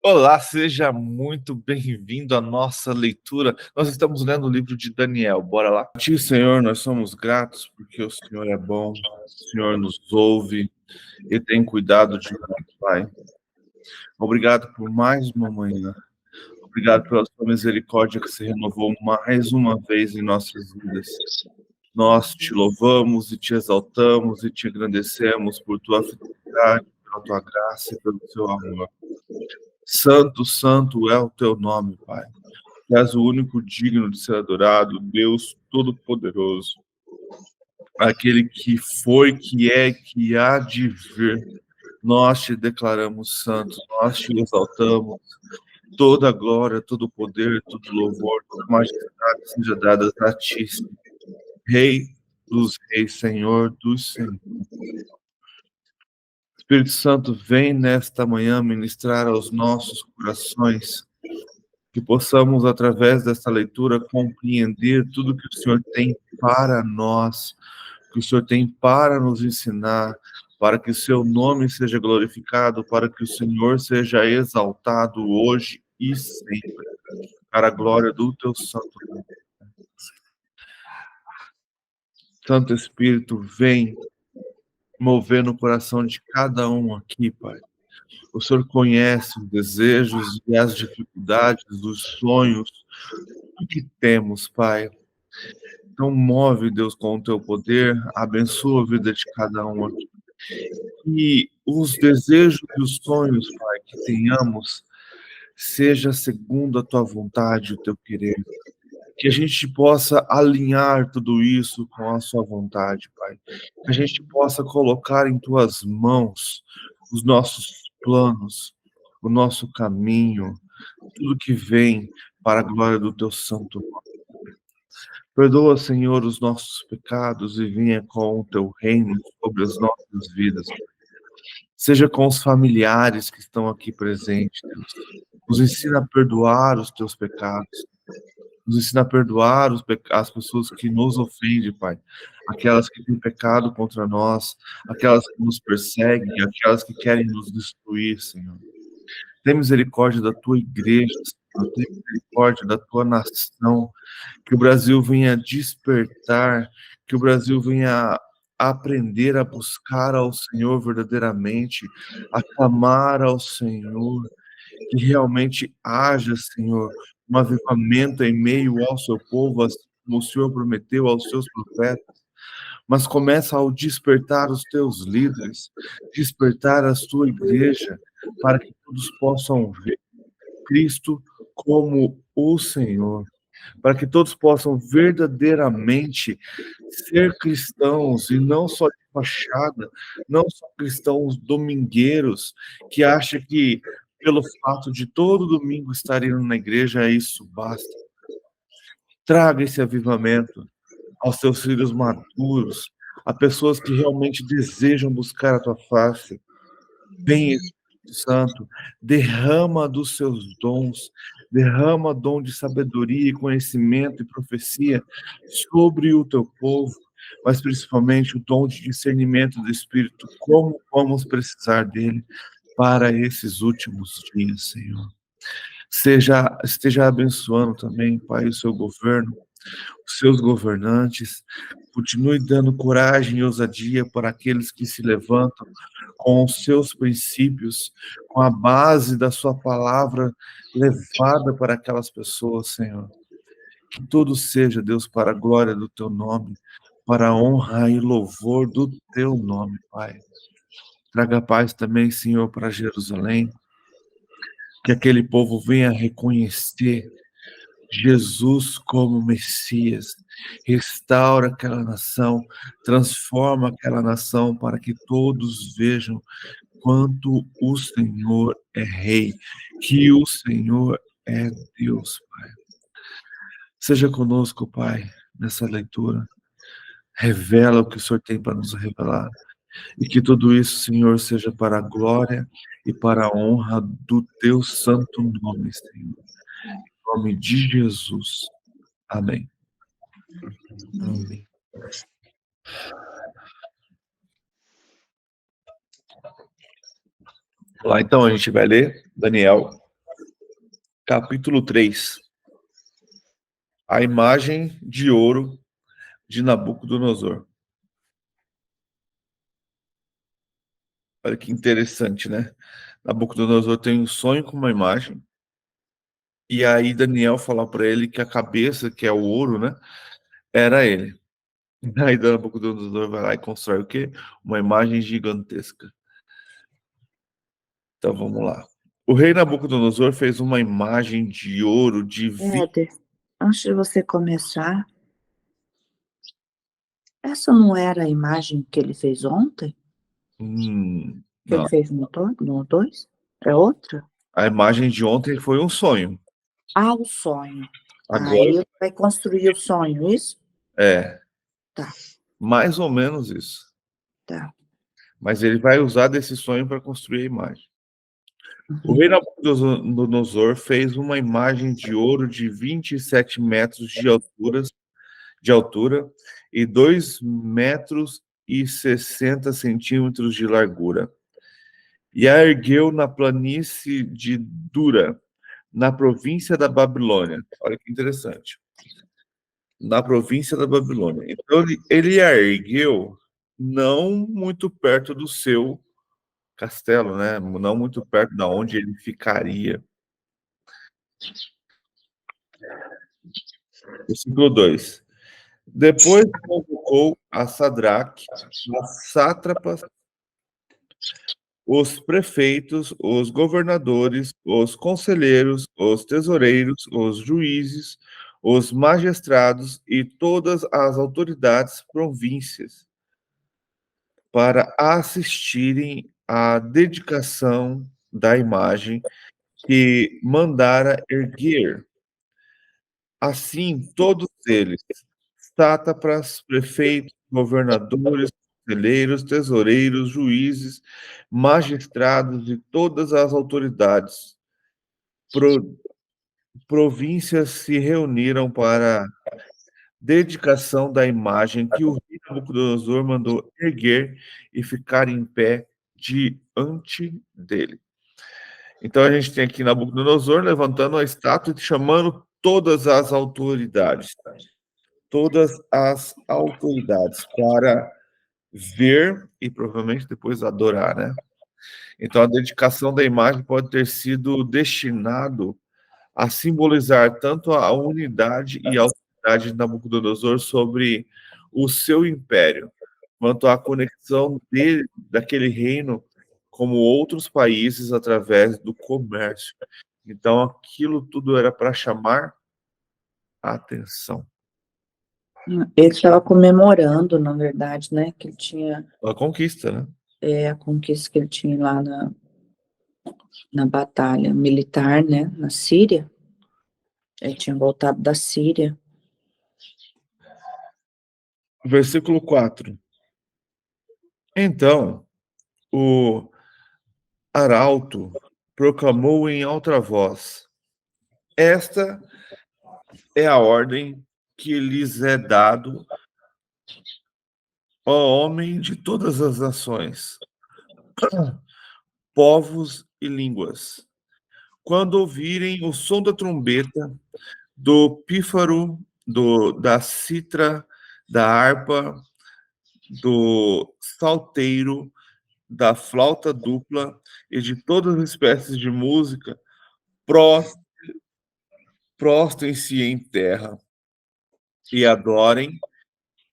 Olá, seja muito bem-vindo à nossa leitura. Nós estamos lendo o livro de Daniel. Bora lá. A Ti, Senhor, nós somos gratos porque o Senhor é bom, o Senhor nos ouve e tem cuidado de nós, Pai. Obrigado por mais uma manhã. Obrigado pela sua misericórdia que se renovou mais uma vez em nossas vidas. Nós te louvamos e te exaltamos e te agradecemos por tua fidelidade, pela tua graça e pelo seu amor. Santo, santo é o teu nome, Pai. Tu és o único digno de ser adorado, Deus Todo-Poderoso, aquele que foi, que é, que há de vir. Nós te declaramos santo, nós te exaltamos. Toda glória, todo poder, todo louvor, toda majestade seja dada a ti, Rei dos reis, Senhor dos senhores. Espírito Santo, vem nesta manhã ministrar aos nossos corações, que possamos, através dessa leitura, compreender tudo que o Senhor tem para nós, que o Senhor tem para nos ensinar, para que o seu nome seja glorificado, para que o Senhor seja exaltado hoje e sempre, para a glória do teu santo nome. Santo Espírito, vem mover no coração de cada um aqui, Pai. O Senhor conhece os desejos e as dificuldades, os sonhos, tudo que temos, Pai. Então move, Deus, com o teu poder, abençoa a vida de cada um aqui. E os desejos e os sonhos, Pai, que tenhamos, seja segundo a tua vontade, o teu querer. Que a gente possa alinhar tudo isso com a sua vontade, Pai. Que a gente possa colocar em tuas mãos os nossos planos, o nosso caminho, tudo que vem para a glória do teu santo nome. Perdoa, Senhor, os nossos pecados e venha com o teu reino sobre as nossas vidas. Seja com os familiares que estão aqui presentes, Deus. Nos ensina a perdoar os teus pecados. Nos ensina a perdoar as pessoas que nos ofendem, Pai. Aquelas que têm pecado contra nós, aquelas que nos perseguem, aquelas que querem nos destruir, Senhor. Tem misericórdia da tua igreja, Senhor. Tem misericórdia da tua nação. Que o Brasil venha despertar, que o Brasil venha aprender a buscar ao Senhor verdadeiramente, a clamar ao Senhor, que realmente haja, Senhor, um avivamento em meio ao seu povo, assim como o Senhor prometeu aos seus profetas, mas começa ao despertar os teus líderes, despertar a sua igreja, para que todos possam ver Cristo como o Senhor, para que todos possam verdadeiramente ser cristãos e não só de fachada, não só cristãos domingueiros que acham que pelo fato de todo domingo estar indo na igreja isso basta. Traga esse avivamento aos teus filhos maduros, a pessoas que realmente desejam buscar a tua face. Vem, Espírito Santo, derrama dos seus dons, derrama dom de sabedoria e conhecimento e profecia sobre o teu povo, mas principalmente o dom de discernimento do Espírito, como vamos precisar dele para esses últimos dias, Senhor. Esteja abençoando também, Pai, o seu governo, os seus governantes, continue dando coragem e ousadia para aqueles que se levantam com os seus princípios, com a base da sua palavra levada para aquelas pessoas, Senhor. Que tudo seja, Deus, para a glória do teu nome, para a honra e louvor do teu nome, Pai. Traga paz também, Senhor, para Jerusalém, que aquele povo venha reconhecer Jesus como Messias, restaura aquela nação, transforma aquela nação para que todos vejam quanto o Senhor é Rei, que o Senhor é Deus, Pai. Seja conosco, Pai, nessa leitura. Revela o que o Senhor tem para nos revelar. E que tudo isso, Senhor, seja para a glória e para a honra do teu santo nome, Senhor. Em nome de Jesus. Amém. Amém. Lá então a gente vai ler Daniel, capítulo 3. A imagem de ouro de Nabucodonosor. Olha que interessante, né? Nabucodonosor tem um sonho com uma imagem, e aí Daniel fala para ele que a cabeça, que é o ouro, né, era ele. Aí Nabucodonosor vai lá e constrói o quê? Uma imagem gigantesca. Então vamos lá. O rei Nabucodonosor fez uma imagem de ouro de 20... Éder, antes de você começar, essa não era a imagem que ele fez ontem? Que ele Não. fez no 2? É outra? A imagem de ontem foi um sonho. Ah, o sonho. Agora Aí ele vai construir o sonho, isso? é Tá, mais ou menos isso. tá. Mas ele vai usar desse sonho para construir a imagem. O Uhum. rei Nabucodonosor fez uma imagem de ouro de 27 metros de altura e 2 metros e 60 centímetros de largura. E a ergueu na planície de Dura, na província da Babilônia. Olha que interessante. Na província da Babilônia. Então, ele a ergueu não muito perto do seu castelo, né? Não muito perto da onde ele ficaria. Versículo 2. Depois convocou a Sadraque, as sátrapas, os prefeitos, os governadores, os conselheiros, os tesoureiros, os juízes, os magistrados e todas as autoridades províncias para assistirem à dedicação da imagem que mandara erguer. Assim, todos eles, sátrapas, prefeitos, governadores, conselheiros, tesoureiros, juízes, magistrados e todas as autoridades, províncias se reuniram para dedicação da imagem que o rei Nabucodonosor mandou erguer e ficar em pé diante dele. Então a gente tem aqui Nabucodonosor levantando a estátua e chamando todas as autoridades para ver e provavelmente depois adorar, né? Então a dedicação da imagem pode ter sido destinado a simbolizar tanto a unidade e a autoridade de Nabucodonosor sobre o seu império, quanto a conexão dele, daquele reino como outros países através do comércio. Então aquilo tudo era para chamar a atenção. Ele estava comemorando, na verdade, né? Que ele tinha A conquista, né? a conquista que ele tinha lá na batalha militar, né? Na Síria. Ele tinha voltado da Síria. Versículo 4. Então, o arauto proclamou em alta voz: esta é a ordem que lhes é dado, ó homem de todas as nações, povos e línguas. Quando ouvirem o som da trombeta, do pífaro, da citra, da harpa, do salteiro, da flauta dupla e de todas as espécies de música, prostrem-se em terra e adorem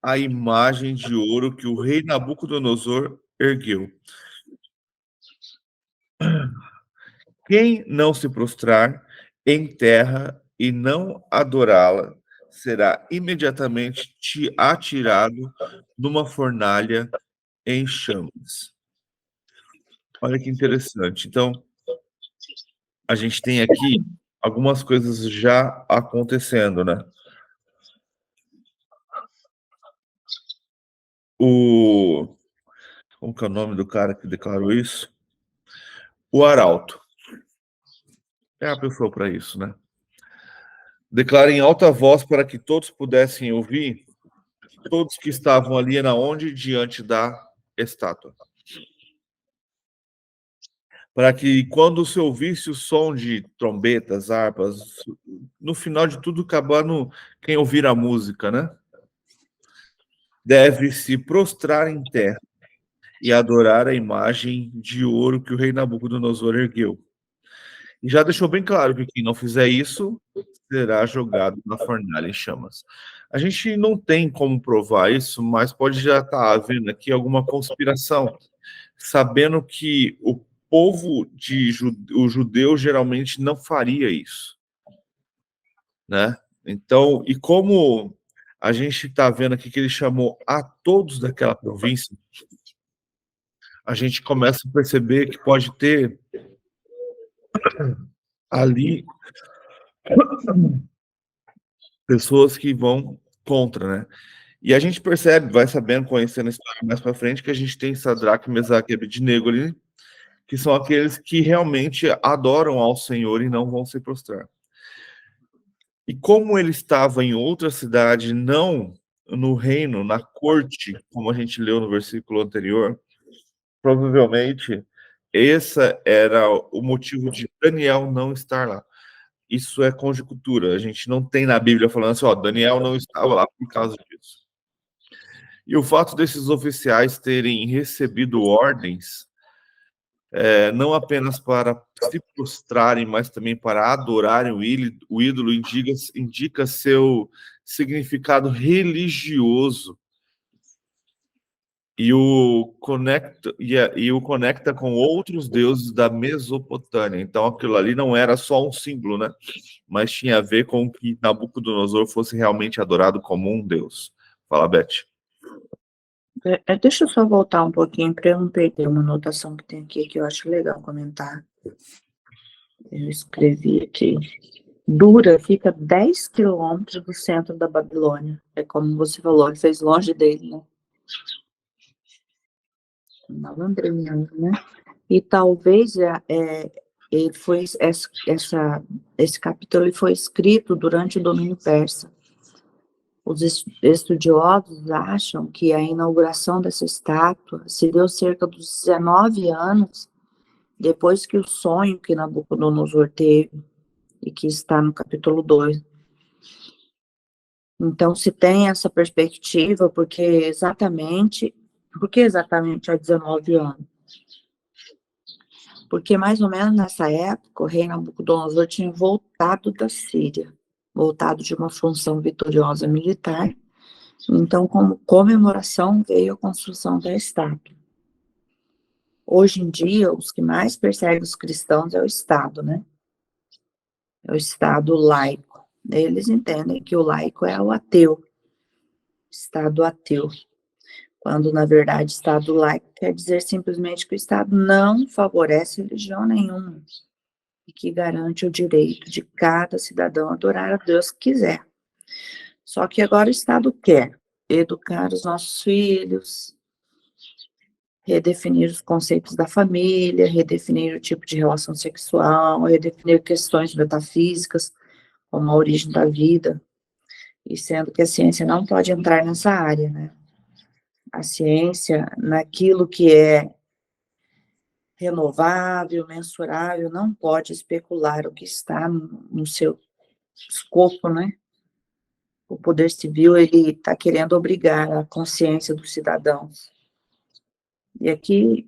a imagem de ouro que o rei Nabucodonosor ergueu. Quem não se prostrar em terra e não adorá-la será imediatamente atirado numa fornalha em chamas. Olha que interessante. Então, a gente tem aqui algumas coisas já acontecendo, né? Como que é o nome do cara que declarou isso? O arauto. É a pessoa para isso, né? Declara em alta voz para que todos pudessem ouvir, todos que estavam ali na onde diante da estátua. para que quando você ouvisse o som de trombetas, harpas, no final de tudo acabar no quem ouvir a música, né? Deve se prostrar em terra e adorar a imagem de ouro que o rei Nabucodonosor ergueu. E já deixou bem claro que quem não fizer isso será jogado na fornalha em chamas. A gente não tem como provar isso, mas pode já estar havendo aqui alguma conspiração, sabendo que o povo o judeu geralmente não faria isso, né? Então, e como a gente está vendo aqui que ele chamou a todos daquela província, a gente começa a perceber que pode ter ali pessoas que vão contra, né? E a gente percebe, vai sabendo, conhecendo a história mais para frente, que a gente tem Sadraque, Mesaque e Abednego ali, que são aqueles que realmente adoram ao Senhor e não vão se prostrar. E como ele estava em outra cidade, não no reino, na corte, como a gente leu no versículo anterior, provavelmente esse era o motivo de Daniel não estar lá. Isso é conjectura. A gente não tem na Bíblia falando assim, ó, Daniel não estava lá por causa disso. E o fato desses oficiais terem recebido ordens, não apenas para se prostrarem, mas também para adorarem o ídolo, indica seu significado religioso e o conecta com outros deuses da Mesopotâmia. Então, aquilo ali não era só um símbolo, né? Mas tinha a ver com que Nabucodonosor fosse realmente adorado como um deus. Fala, Beth. Deixa eu só voltar um pouquinho para eu não perder uma anotação que tem aqui que eu acho legal comentar. Eu escrevi aqui. Dura fica 10 quilômetros do centro da Babilônia. É como você falou, ele fez longe dele, né? Malandrinho, né? E talvez ele foi, esse capítulo ele foi escrito durante o domínio persa. Os estudiosos acham que a inauguração dessa estátua se deu cerca dos 19 anos depois que o sonho que Nabucodonosor teve, e que está no capítulo 2. Então, se tem essa perspectiva, por que exatamente há 19 anos? Porque mais ou menos nessa época, o rei Nabucodonosor tinha voltado da Síria, voltado de uma função vitoriosa militar. Então, como comemoração, veio a construção da estátua. Hoje em dia, os que mais perseguem os cristãos é o Estado, né? É o Estado laico. Eles entendem que o laico é o ateu, Estado ateu. Quando, na verdade, Estado laico quer dizer simplesmente que o Estado não favorece religião nenhuma e que garante o direito de cada cidadão adorar a Deus que quiser. Só que agora o Estado quer educar os nossos filhos, redefinir os conceitos da família, redefinir o tipo de relação sexual, redefinir questões metafísicas, como a origem da vida, e sendo que a ciência não pode entrar nessa área, né? A ciência, naquilo que é renovável, mensurável, não pode especular o que está no seu escopo, né? O poder civil, ele está querendo obrigar a consciência dos cidadãos. E aqui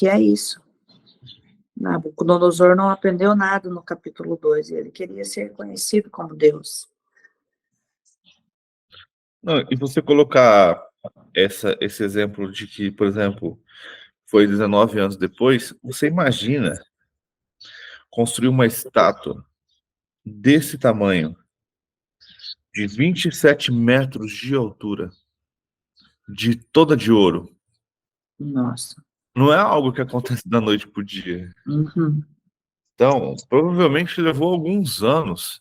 é isso. Nabucodonosor não aprendeu nada no capítulo 2, ele queria ser conhecido como Deus. Não, e você colocar esse exemplo de que, por exemplo, foi 19 anos depois, você imagina construir uma estátua desse tamanho, de 27 metros de altura, toda de ouro. Nossa. Não é algo que acontece da noite para o dia. Uhum. Então, provavelmente levou alguns anos.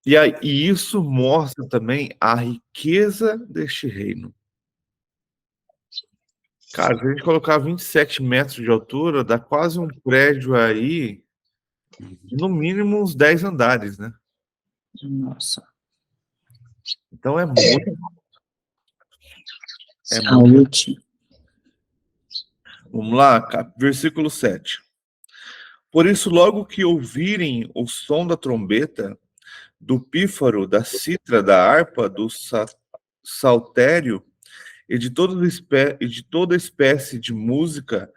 E isso mostra também a riqueza deste reino. Cara, se a gente colocar 27 metros de altura, dá quase um prédio aí, de no mínimo uns 10 andares, né? Nossa. Então é muito. Saúde. Vamos lá, versículo 7. Por isso, logo que ouvirem o som da trombeta, do pífaro, da cítara, da harpa, do saltério e de toda espécie de música,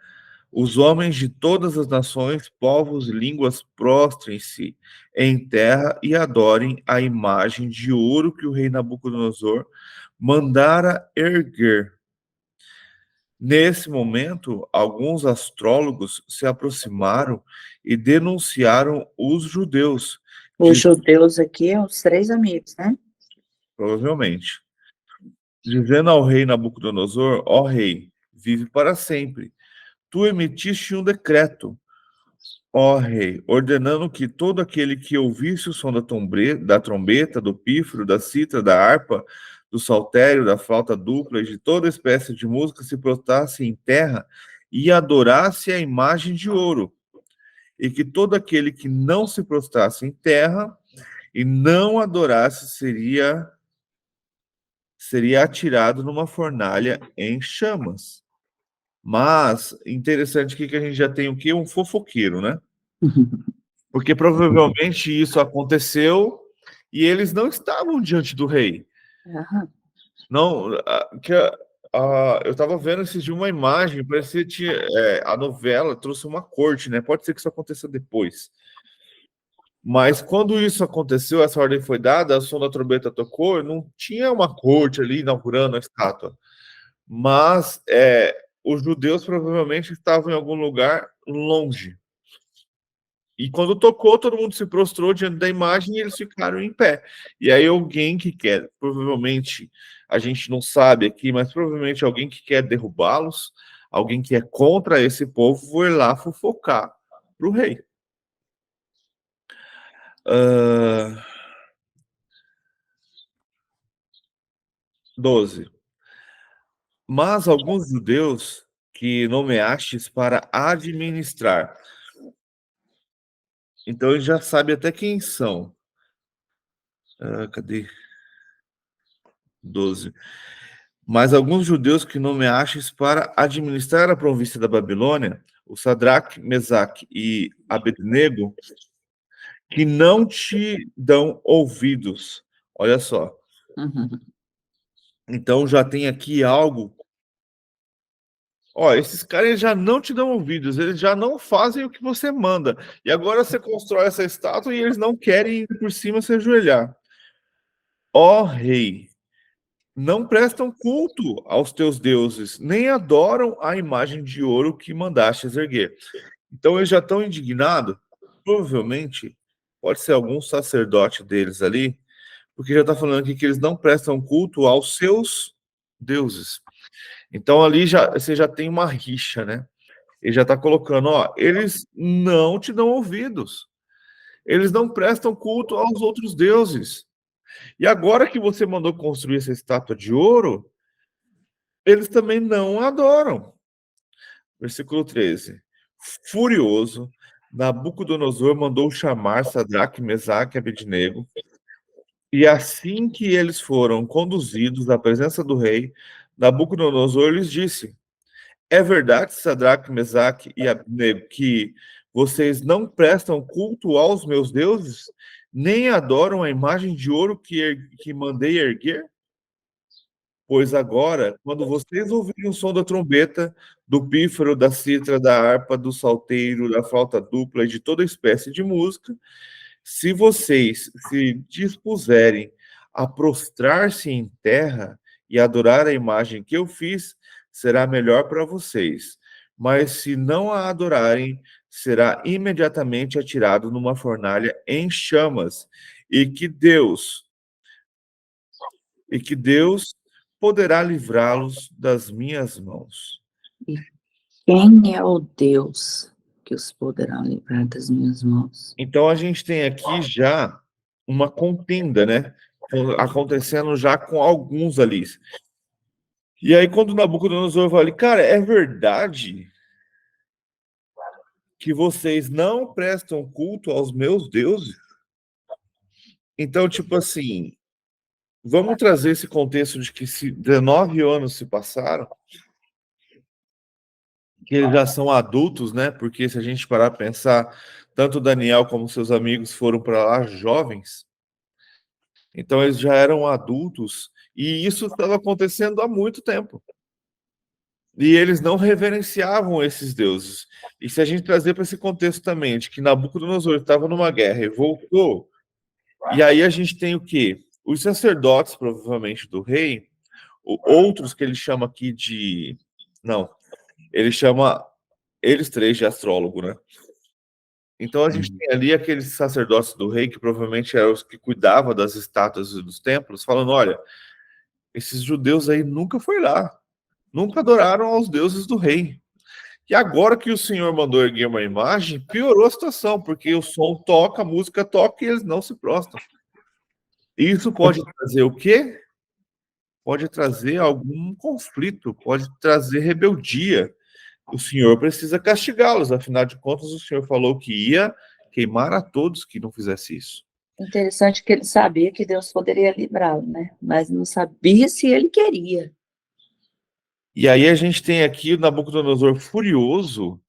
os homens de todas as nações, povos e línguas prostrem-se em terra e adorem a imagem de ouro que o rei Nabucodonosor mandara erguer. Nesse momento, alguns astrólogos se aproximaram e denunciaram os judeus, Os judeus aqui, os 3 amigos, né? provavelmente, dizendo ao rei Nabucodonosor: ó rei, vive para sempre. Tu emitiste um decreto, ó rei, ordenando que todo aquele que ouvisse o som da trombeta, do pífaro, da cítara, da harpa, do saltério, da flauta dupla e de toda espécie de música se prostrasse em terra e adorasse a imagem de ouro, e que todo aquele que não se prostrasse em terra e não adorasse seria atirado numa fornalha em chamas. Mas, interessante aqui que a gente já tem o quê? Um fofoqueiro, né? Porque provavelmente isso aconteceu e eles não estavam diante do rei. Aham. Não, eu estava vendo esses de uma imagem, parecia que a novela trouxe uma corte, né? Pode ser que isso aconteça depois. Mas quando isso aconteceu, essa ordem foi dada, o som da trombeta tocou, não tinha uma corte ali inaugurando a estátua. Mas os judeus provavelmente estavam em algum lugar longe. E quando tocou, todo mundo se prostrou diante da imagem e eles ficaram em pé. E aí alguém que quer, provavelmente, a gente não sabe aqui, mas provavelmente alguém que quer derrubá-los, alguém que é contra esse povo, foi lá fofocar para o rei. 12. Mas alguns judeus que nomeastes para administrar. Então ele já sabe até quem são. Cadê? 12. Mas alguns judeus que nomeastes para administrar a província da Babilônia, o Sadraque, Mesaque e Abednego, que não te dão ouvidos. Olha só. Uhum. Então já tem aqui algo. Ó, esses caras eles já não te dão ouvidos, eles já não fazem o que você manda. E agora você constrói essa estátua e eles não querem ir por cima se ajoelhar. Ó rei, não prestam culto aos teus deuses, nem adoram a imagem de ouro que mandastes erguer. Então eles já estão indignados, provavelmente pode ser algum sacerdote deles ali, porque já está falando aqui que eles não prestam culto aos seus deuses. Então ali você já tem uma rixa, né? Ele já está colocando, ó, eles não te dão ouvidos. Eles não prestam culto aos outros deuses. E agora que você mandou construir essa estátua de ouro, eles também não adoram. Versículo 13. Furioso, Nabucodonosor mandou chamar Sadraque, Mesaque e Abednego, e assim que eles foram conduzidos à presença do rei, Nabucodonosor lhes disse: é verdade, Sadraque, Mesaque e Abednego, que vocês não prestam culto aos meus deuses, nem adoram a imagem de ouro que mandei erguer? Pois agora, quando vocês ouvirem o som da trombeta, do pífaro, da cítara, da harpa, do salteiro, da flauta dupla e de toda espécie de música, se vocês se dispuserem a prostrar-se em terra e adorar a imagem que eu fiz, será melhor para vocês. Mas se não a adorarem, será imediatamente atirado numa fornalha em chamas, e que Deus poderá livrá-los das minhas mãos. E quem é o Deus que os poderá livrar das minhas mãos? Então a gente tem aqui já uma contenda, né? Acontecendo já com alguns ali. E aí quando Nabucodonosor fala, cara, é verdade que vocês não prestam culto aos meus deuses? Então, tipo assim, vamos trazer esse contexto de que 19 anos se passaram que eles já são adultos, né? Porque se a gente parar para pensar, tanto Daniel como seus amigos foram para lá jovens, então eles já eram adultos e isso estava acontecendo há muito tempo. E eles não reverenciavam esses deuses. E se a gente trazer para esse contexto também, de que Nabucodonosor estava numa guerra e voltou, e aí a gente tem o quê? Os sacerdotes, provavelmente, do rei, outros que ele chama aqui de... Não, ele chama eles três de astrólogo, né? Então a gente tem ali aqueles sacerdotes do rei, que provavelmente eram os que cuidavam das estátuas e dos templos, falando, olha, esses judeus aí nunca foi lá, nunca adoraram aos deuses do rei. E agora que o senhor mandou erguer uma imagem, piorou a situação, porque o som toca, a música toca e eles não se prostam. E isso pode trazer o quê? Pode trazer algum conflito, pode trazer rebeldia. O senhor precisa castigá-los, afinal de contas, o senhor falou que ia queimar a todos que não fizesse isso. Interessante que ele sabia que Deus poderia livrá-lo, né? Mas não sabia se ele queria. E aí a gente tem aqui o Nabucodonosor furioso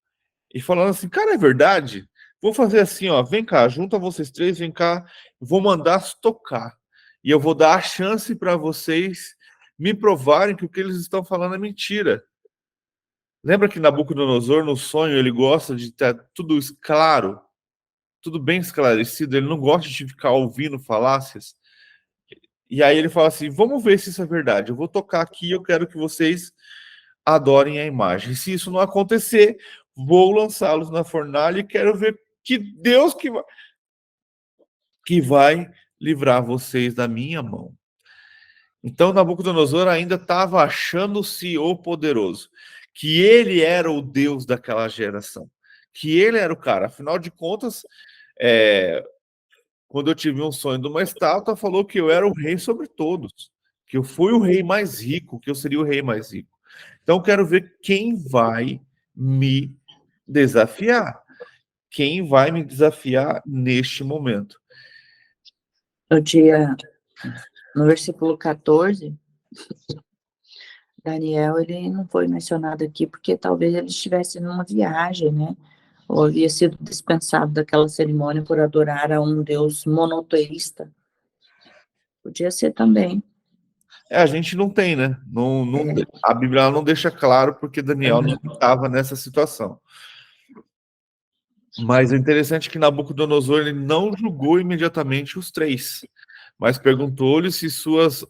e falando assim, cara, é verdade? Vou fazer assim, ó, vem cá, junta vocês três, vem cá, vou mandar tocar. E eu vou dar a chance para vocês me provarem que o que eles estão falando é mentira. Lembra que Nabucodonosor, no sonho, ele gosta de ter tudo claro, tudo bem esclarecido, ele não gosta de ficar ouvindo falácias. E aí ele fala assim, vamos ver se isso é verdade. Eu vou tocar aqui, eu quero que vocês adorem a imagem. Se isso não acontecer, vou lançá-los na fornalha e quero ver que Deus que vai livrar vocês da minha mão. Então Nabucodonosor ainda estava achando-se o poderoso, que ele era o Deus daquela geração, que ele era o cara. Afinal de contas, quando eu tive um sonho de uma estátua, falou que eu era o rei sobre todos, que eu fui o rei mais rico, que eu seria o rei mais rico. Então quero ver quem vai me desafiar. Quem vai me desafiar neste momento? No versículo 14, Daniel, ele não foi mencionado aqui porque talvez ele estivesse numa viagem, né? Ou havia sido dispensado daquela cerimônia por adorar a um Deus monoteísta. Podia ser também. A gente não tem, né? A Bíblia não deixa claro porque Daniel não estava nessa situação. Mas o interessante é que Nabucodonosor ele não julgou imediatamente os três, mas perguntou-lhe se suas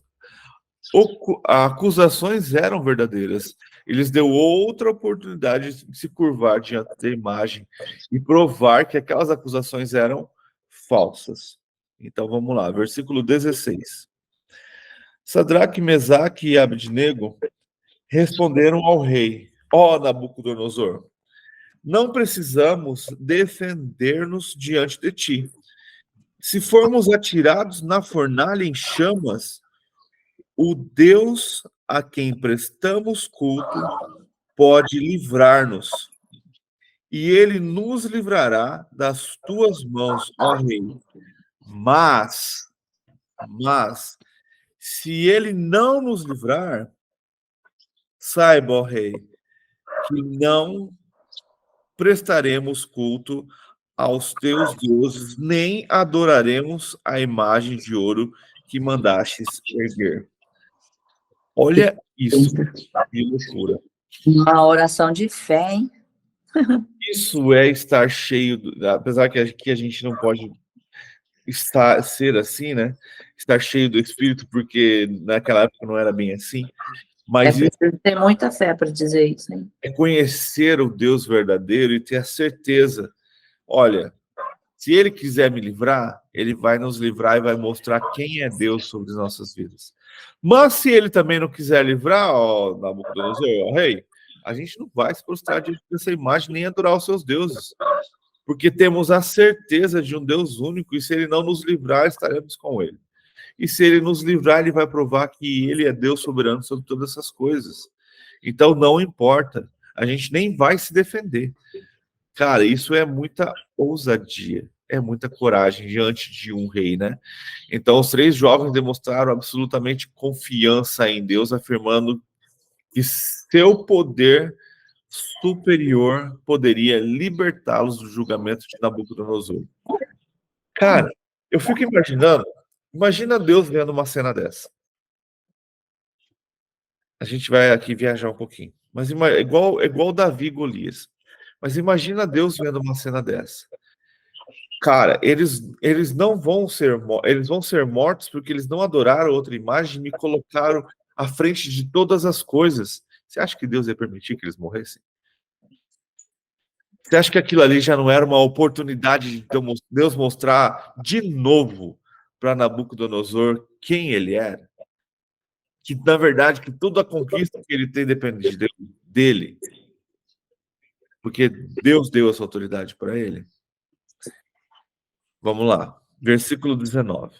acusações eram verdadeiras. Eles deu outra oportunidade de se curvar diante da imagem e provar que aquelas acusações eram falsas. Então vamos lá, versículo 16. Sadraque, Mesaque e Abednego responderam ao rei: ó Nabucodonosor, não precisamos defender-nos diante de ti. Se formos atirados na fornalha em chamas, o Deus a quem prestamos culto pode livrar-nos, e ele nos livrará das tuas mãos, ó rei. Mas, se ele não nos livrar, saiba, ó rei, que não prestaremos culto aos teus deuses, nem adoraremos a imagem de ouro que mandastes erguer. Olha isso, que loucura. Uma oração de fé, hein? Isso é estar cheio, apesar que aqui a gente não pode ser assim, né? Estar cheio do Espírito, porque naquela época não era bem assim. Mas É preciso ter muita fé para dizer isso, hein? é conhecer o Deus verdadeiro e ter a certeza, olha, se ele quiser me livrar, ele vai nos livrar e vai mostrar quem é Deus sobre as nossas vidas. Mas se ele também não quiser livrar, ó Nabucodonosor, ó rei, a gente não vai se prostrar diante dessa imagem nem adorar os seus deuses, porque temos a certeza de um Deus único e se ele não nos livrar, estaremos com ele. E se ele nos livrar, ele vai provar que ele é Deus soberano sobre todas essas coisas. Então não importa, a gente nem vai se defender. Cara, isso é muita ousadia, é muita coragem diante de um rei, né? Então, os três jovens demonstraram absolutamente confiança em Deus, afirmando que seu poder superior poderia libertá-los do julgamento de Nabucodonosor? Cara, eu fico imaginando, imagina Deus vendo uma cena dessa. A gente vai aqui viajar um pouquinho, mas é igual Davi e Golias. Mas imagina Deus vendo uma cena dessa. Cara, eles não vão ser eles vão ser mortos porque eles não adoraram outra imagem e me colocaram à frente de todas as coisas. Você acha que Deus ia permitir que eles morressem? Você acha que aquilo ali já não era uma oportunidade de Deus mostrar de novo para Nabucodonosor quem ele era? Que, na verdade, que toda a conquista que ele tem depende dele. Porque Deus deu essa autoridade para ele. Vamos lá. Versículo 19.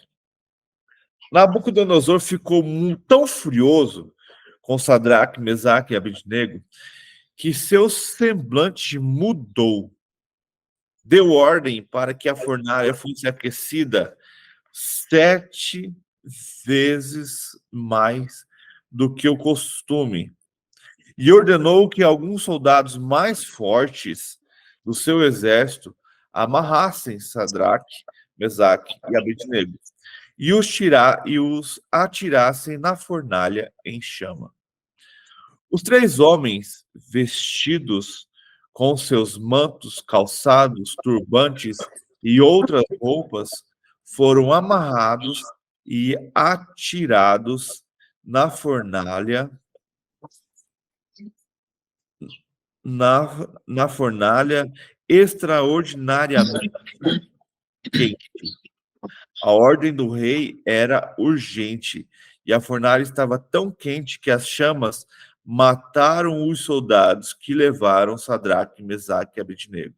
Nabucodonosor ficou tão furioso com Sadraque, Mesaque e Abednego que seu semblante mudou. Deu ordem para que a fornalha fosse aquecida 7 vezes mais do que o costume. E ordenou que alguns soldados mais fortes do seu exército amarrassem Sadraque, Mesaque e Abednego e os atirassem na fornalha em chama. Os 3 homens, vestidos com seus mantos, calçados, turbantes e outras roupas, foram amarrados e atirados na fornalha extraordinariamente quente. A ordem do rei era urgente e a fornalha estava tão quente que as chamas mataram os soldados que levaram Sadraque, Mesaque e Abednego.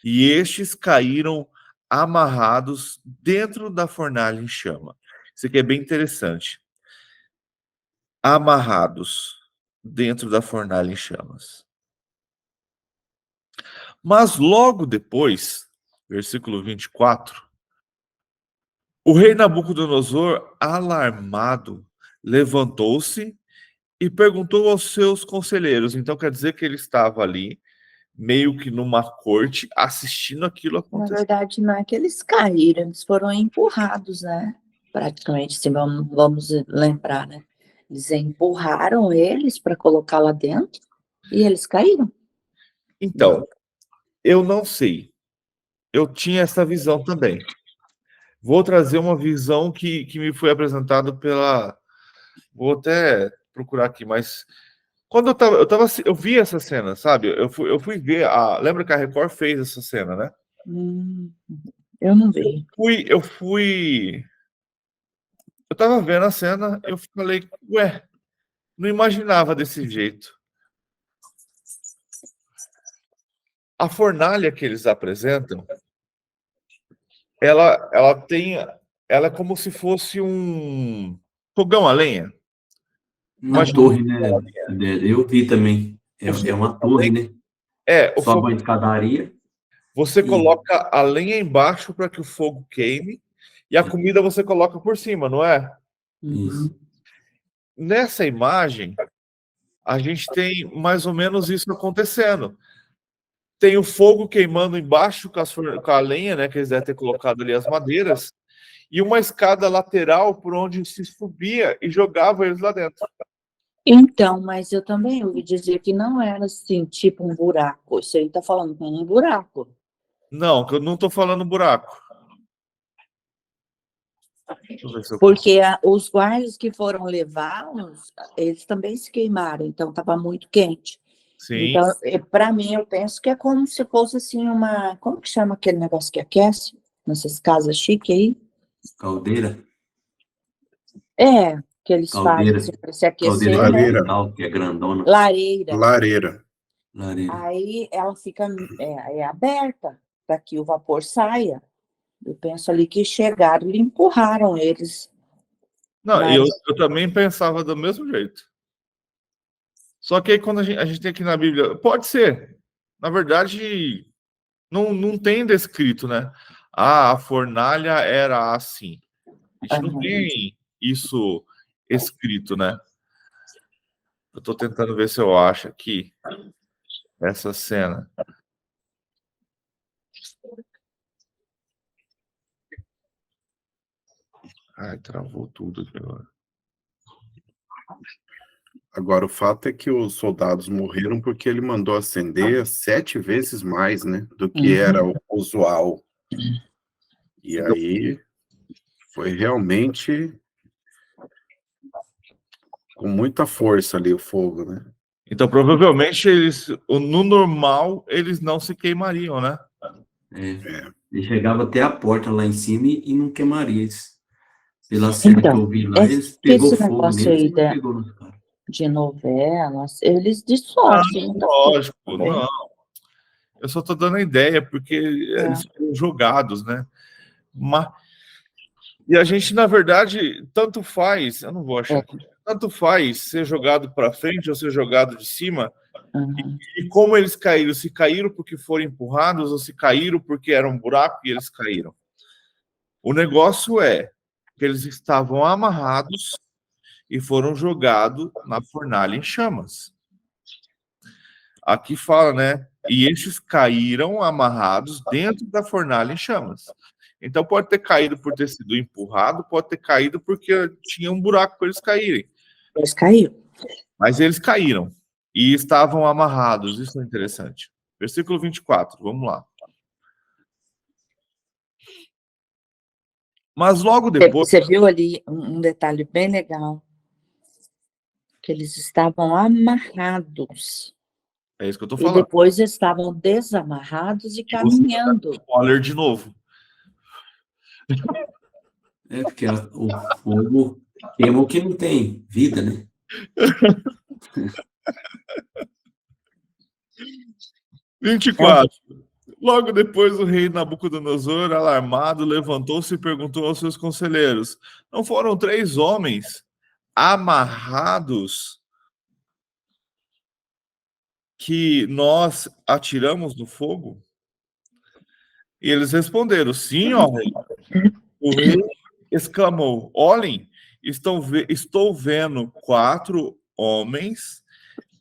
E estes caíram amarrados dentro da fornalha em chama. Isso aqui é bem interessante. Amarrados dentro da fornalha em chamas. Mas logo depois, versículo 24, o rei Nabucodonosor, alarmado, levantou-se e perguntou aos seus conselheiros. Então quer dizer que ele estava ali, meio que numa corte, assistindo aquilo acontecer. Na verdade, não é que eles caíram, eles foram empurrados, né? Praticamente, se vamos lembrar, né? Eles empurraram eles para colocar lá dentro e eles caíram. Então, eu não sei. Eu tinha essa visão também. Vou trazer uma visão que me foi apresentada pela... Vou até procurar aqui, mas... Quando eu vi essa cena, sabe? Eu fui ver... Lembra que a Record fez essa cena, né? Eu não vi. Eu tava vendo a cena, eu falei, ué, não imaginava desse jeito. A fornalha que eles apresentam, ela é como se fosse um fogão a lenha. Uma torre, né? Eu vi também. É uma torre, né? Só uma escadaria. Você coloca a lenha embaixo para que o fogo queime e a comida você coloca por cima, não é? Isso. Nessa imagem, a gente tem mais ou menos isso acontecendo. Tem o fogo queimando embaixo com a lenha, né? Que eles devem ter colocado ali as madeiras, e uma escada lateral por onde se subia e jogava eles lá dentro. Então, mas eu também ouvi dizer que não era assim, tipo um buraco. Isso aí tá falando que é um buraco. Não, que eu não estou falando buraco. Porque os guardas que foram levá-los, eles também se queimaram, então estava muito quente. Sim. Então, para mim, eu penso que é como se fosse assim uma... Como que chama aquele negócio que aquece nessas casas chiques aí? Caldeira. Que eles fazem assim, para se aquecer, lareira, né? Que é grandona. Lareira. Aí ela fica aberta para que o vapor saia. Eu penso ali que chegaram e empurraram eles. Não, eu também pensava do mesmo jeito. Só que aí quando a gente tem aqui na Bíblia, pode ser. Na verdade, não tem descrito, né? A fornalha era assim. A gente não tem isso escrito, né? Eu estou tentando ver se eu acho aqui. essa cena. Ai, travou tudo aqui agora. Agora, o fato é que os soldados morreram porque ele mandou acender 7 vezes mais, né, do que era o usual. E aí foi realmente com muita força ali o fogo, né? Então, provavelmente, no normal, eles não se queimariam, né? Ele chegava até a porta lá em cima e não queimaria eles. Pela cena que eu vi lá, eles pegou fogo neles e não pegou nos caras. De novelas, eles distorcem. Lógico, não. Eu só estou dando a ideia, porque eles foram jogados, né? E a gente, na verdade, tanto faz, eu não vou achar aqui, tanto faz ser jogado para frente ou ser jogado de cima, e como eles caíram, se caíram porque foram empurrados ou se caíram porque era um buraco e eles caíram. O negócio é que eles estavam amarrados e foram jogados na fornalha em chamas. Aqui fala, né? E estes caíram amarrados dentro da fornalha em chamas. Então pode ter caído por ter sido empurrado, pode ter caído porque tinha um buraco para eles caírem. Eles caíram. Mas eles caíram e estavam amarrados. Isso é interessante. Versículo 24, vamos lá. Mas logo depois... Você viu ali um detalhe bem legal, que eles estavam amarrados. É isso que eu estou falando. E depois estavam desamarrados e caminhando. Spoiler de novo. Porque o fogo queima o que não tem vida, né? 24. Logo depois, o rei Nabucodonosor, alarmado, levantou-se e perguntou aos seus conselheiros: não foram 3 homens amarrados que nós atiramos no fogo? E eles responderam: sim, ó rei. O rei exclamou: olhem, estou vendo 4 homens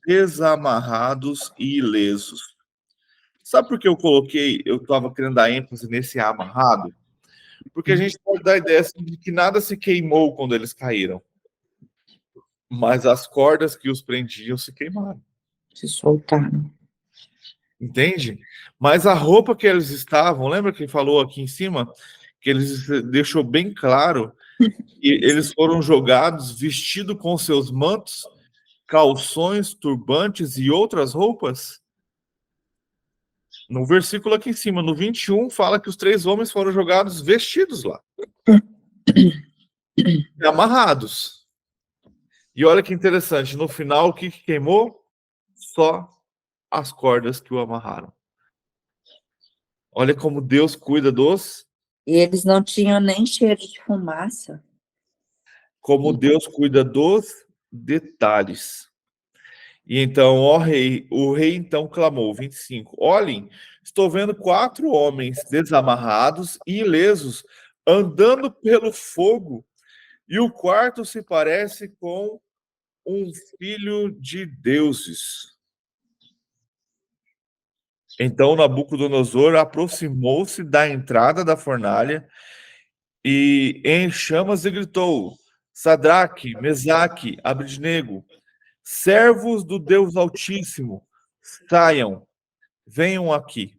desamarrados e ilesos. Sabe por que eu estava querendo dar ênfase nesse amarrado? Porque a gente pode dar a ideia de que nada se queimou quando eles caíram. Mas as cordas que os prendiam se queimaram. Se soltaram. Entende? Mas a roupa que eles estavam, lembra que falou aqui em cima? Que eles deixou bem claro que eles foram jogados vestidos com seus mantos, calções, turbantes e outras roupas? No versículo aqui em cima, no 21, fala que os 3 homens foram jogados vestidos lá. E amarrados. E olha que interessante, no final, o que queimou? Só as cordas que o amarraram. Olha como Deus cuida dos... E eles não tinham nem cheiro de fumaça. Como Deus cuida dos detalhes. E então, ó rei, o rei então clamou, 25, olhem, estou vendo 4 homens desamarrados e ilesos, andando pelo fogo, e o quarto se parece com um filho de deuses. Então Nabucodonosor aproximou-se da entrada da fornalha e em chamas e gritou: Sadraque, Mesaque, Abednego, servos do Deus Altíssimo, saiam, venham aqui.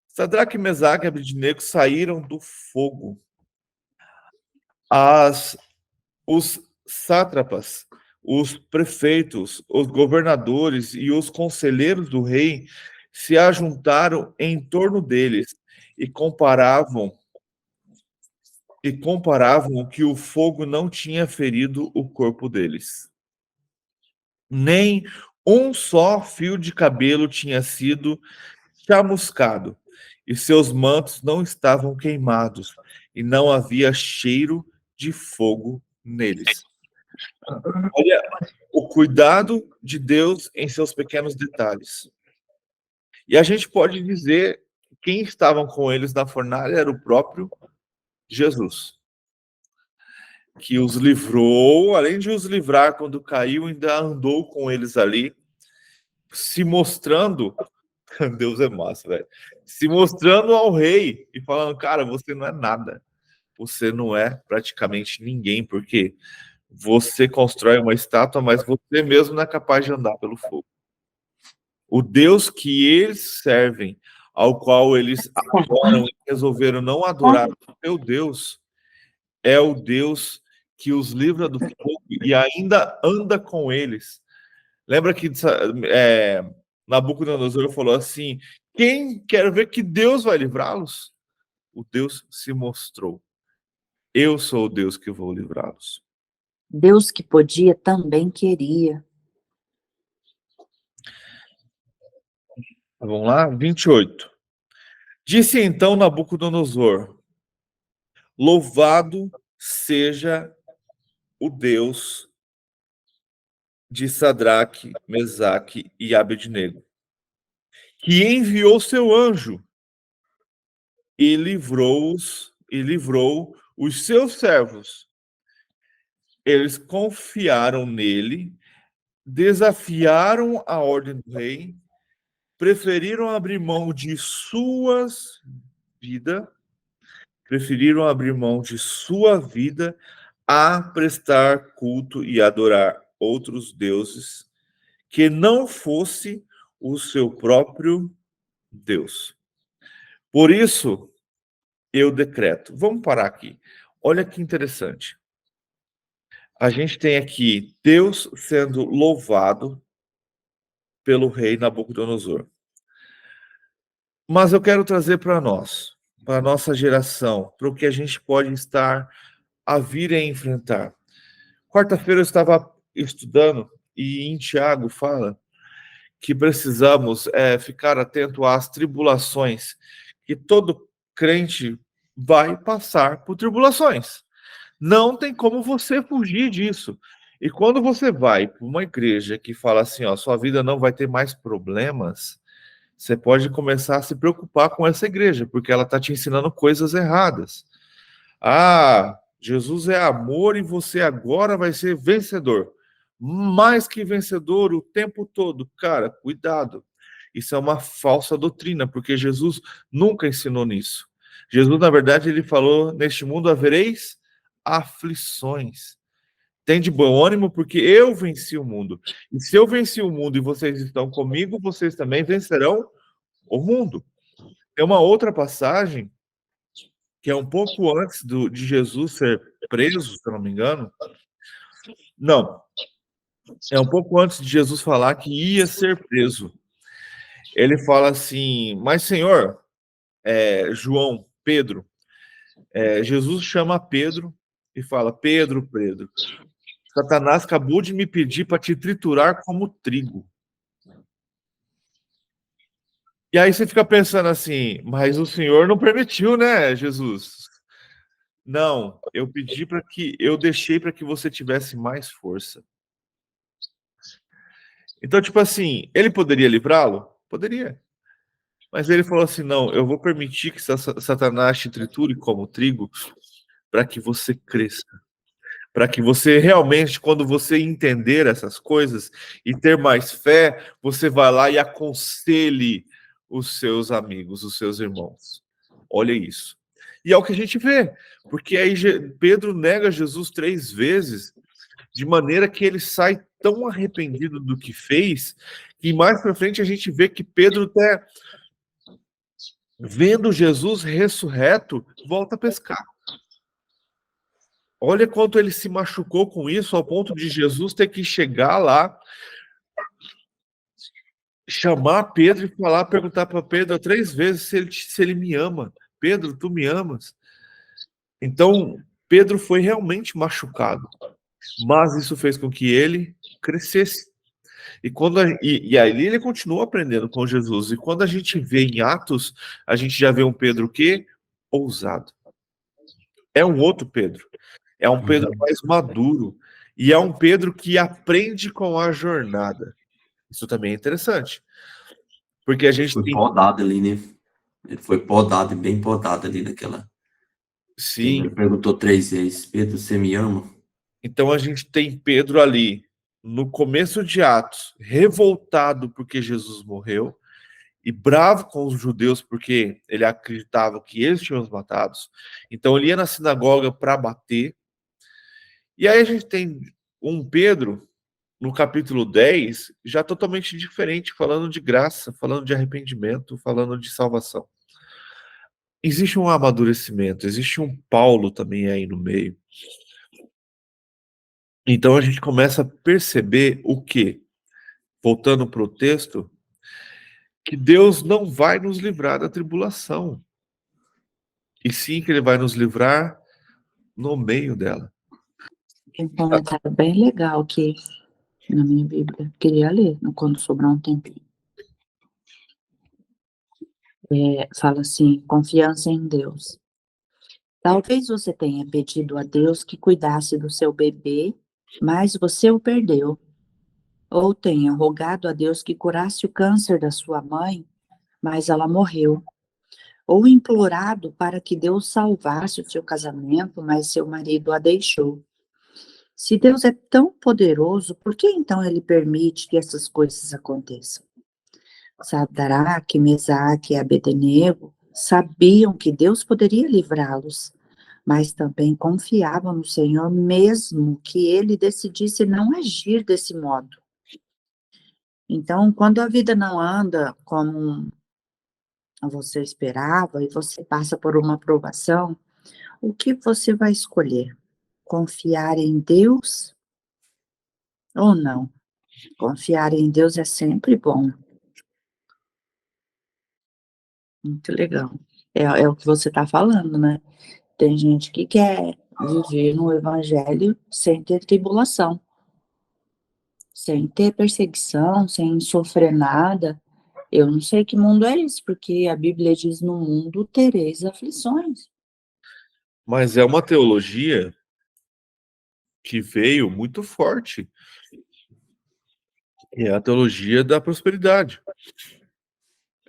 Sadraque, Mesaque e Abednego saíram do fogo. Os sátrapas, os prefeitos, os governadores e os conselheiros do rei se ajuntaram em torno deles e comparavam que o fogo não tinha ferido o corpo deles. Nem um só fio de cabelo tinha sido chamuscado, e seus mantos não estavam queimados, e não havia cheiro de fogo neles. Olha o cuidado de Deus em seus pequenos detalhes. E a gente pode dizer que quem estavam com eles na fornalha era o próprio Jesus, que os livrou, além de os livrar quando caiu, ainda andou com eles ali se mostrando, Deus é massa, velho, se mostrando ao rei e falando, cara, você não é nada, você não é praticamente ninguém, porque você constrói uma estátua, mas você mesmo não é capaz de andar pelo fogo. O Deus que eles servem, ao qual eles adoram e resolveram não adorar o seu Deus, é o Deus que os livra do fogo e ainda anda com eles. Lembra que Nabucodonosor falou assim, quem quer ver que Deus vai livrá-los? O Deus se mostrou. Eu sou o Deus que vou livrá-los. Deus que podia também queria. Vamos lá? 28. Disse então Nabucodonosor, louvado seja o Deus de Sadraque, Mesaque e Abednego, que enviou seu anjo e livrou os seus servos. Eles confiaram nele, desafiaram a ordem do rei, preferiram abrir mão de sua vida a prestar culto e adorar outros deuses que não fosse o seu próprio Deus. Por isso, eu decreto. Vamos parar aqui. Olha que interessante. A gente tem aqui Deus sendo louvado pelo rei Nabucodonosor. Mas eu quero trazer para nós, para a nossa geração, para o que a gente pode estar a vir a enfrentar. Quarta-feira eu estava estudando e em Tiago fala que precisamos ficar atento às tribulações, que todo crente vai passar por tribulações. Não tem como você fugir disso. E quando você vai para uma igreja que fala assim, ó, sua vida não vai ter mais problemas, você pode começar a se preocupar com essa igreja, porque ela está te ensinando coisas erradas. Ah, Jesus é amor e você agora vai ser vencedor. Mais que vencedor o tempo todo. Cara, cuidado. Isso é uma falsa doutrina, porque Jesus nunca ensinou nisso. Jesus, na verdade, ele falou, neste mundo havereis aflições. Tem de bom ânimo, porque eu venci o mundo. E se eu venci o mundo e vocês estão comigo, vocês também vencerão o mundo. Tem uma outra passagem que é um pouco antes de Jesus ser preso, se eu não me engano. Não. É um pouco antes de Jesus falar que ia ser preso. Ele fala assim, mas Senhor, João, Pedro, Jesus chama Pedro e fala, Pedro, Satanás acabou de me pedir para te triturar como trigo. E aí você fica pensando assim, mas o Senhor não permitiu, né, Jesus? Não, eu deixei para que você tivesse mais força. Então, tipo assim, ele poderia livrá-lo? Poderia. Mas ele falou assim, não, eu vou permitir que Satanás te triture como trigo para que você cresça. Para que você realmente, quando você entender essas coisas e ter mais fé, você vai lá e aconselhe os seus amigos, os seus irmãos. Olha isso. E é o que a gente vê, porque aí Pedro nega Jesus 3 vezes, de maneira que ele sai tão arrependido do que fez, que mais para frente a gente vê que Pedro até, vendo Jesus ressurreto, volta a pescar. Olha quanto ele se machucou com isso, ao ponto de Jesus ter que chegar lá, chamar Pedro e falar, perguntar para Pedro 3 vezes se ele me ama. Pedro, tu me amas? Então, Pedro foi realmente machucado, mas isso fez com que ele crescesse. E aí ele continua aprendendo com Jesus. E quando a gente vê em Atos, a gente já vê um Pedro o quê? Ousado. É um outro Pedro. É um Pedro mais maduro. E é um Pedro que aprende com a jornada. Isso também é interessante. Porque a gente foi podado ali, né? Ele foi podado, bem podado ali naquela... Sim. Ele perguntou 3 vezes, Pedro, você me ama? Então a gente tem Pedro ali no começo de Atos, revoltado porque Jesus morreu, e bravo com os judeus porque ele acreditava que eles tinham os matados. Então ele ia na sinagoga para bater. E aí a gente tem um Pedro, no capítulo 10, já totalmente diferente, falando de graça, falando de arrependimento, falando de salvação. Existe um amadurecimento, existe um Paulo também aí no meio. Então a gente começa a perceber o quê? Voltando para o texto, que Deus não vai nos livrar da tribulação. E sim que ele vai nos livrar no meio dela. Tem um comentário bem legal aqui na minha Bíblia. Queria ler quando sobrar um tempinho. Fala assim, confiança em Deus. Talvez você tenha pedido a Deus que cuidasse do seu bebê, mas você o perdeu. Ou tenha rogado a Deus que curasse o câncer da sua mãe, mas ela morreu. Ou implorado para que Deus salvasse o seu casamento, mas seu marido a deixou. Se Deus é tão poderoso, por que então ele permite que essas coisas aconteçam? Sadraque, Mesaque e Abednego sabiam que Deus poderia livrá-los, mas também confiavam no Senhor mesmo que ele decidisse não agir desse modo. Então, quando a vida não anda como você esperava e você passa por uma provação, o que você vai escolher? Confiar em Deus ou não? Confiar em Deus é sempre bom. Muito legal. É o que você está falando, né? Tem gente que quer viver no evangelho sem ter tribulação, sem ter perseguição, sem sofrer nada. Eu não sei que mundo é esse, porque a Bíblia diz: no mundo tereis aflições. Mas é uma teologia que veio muito forte. É a teologia da prosperidade.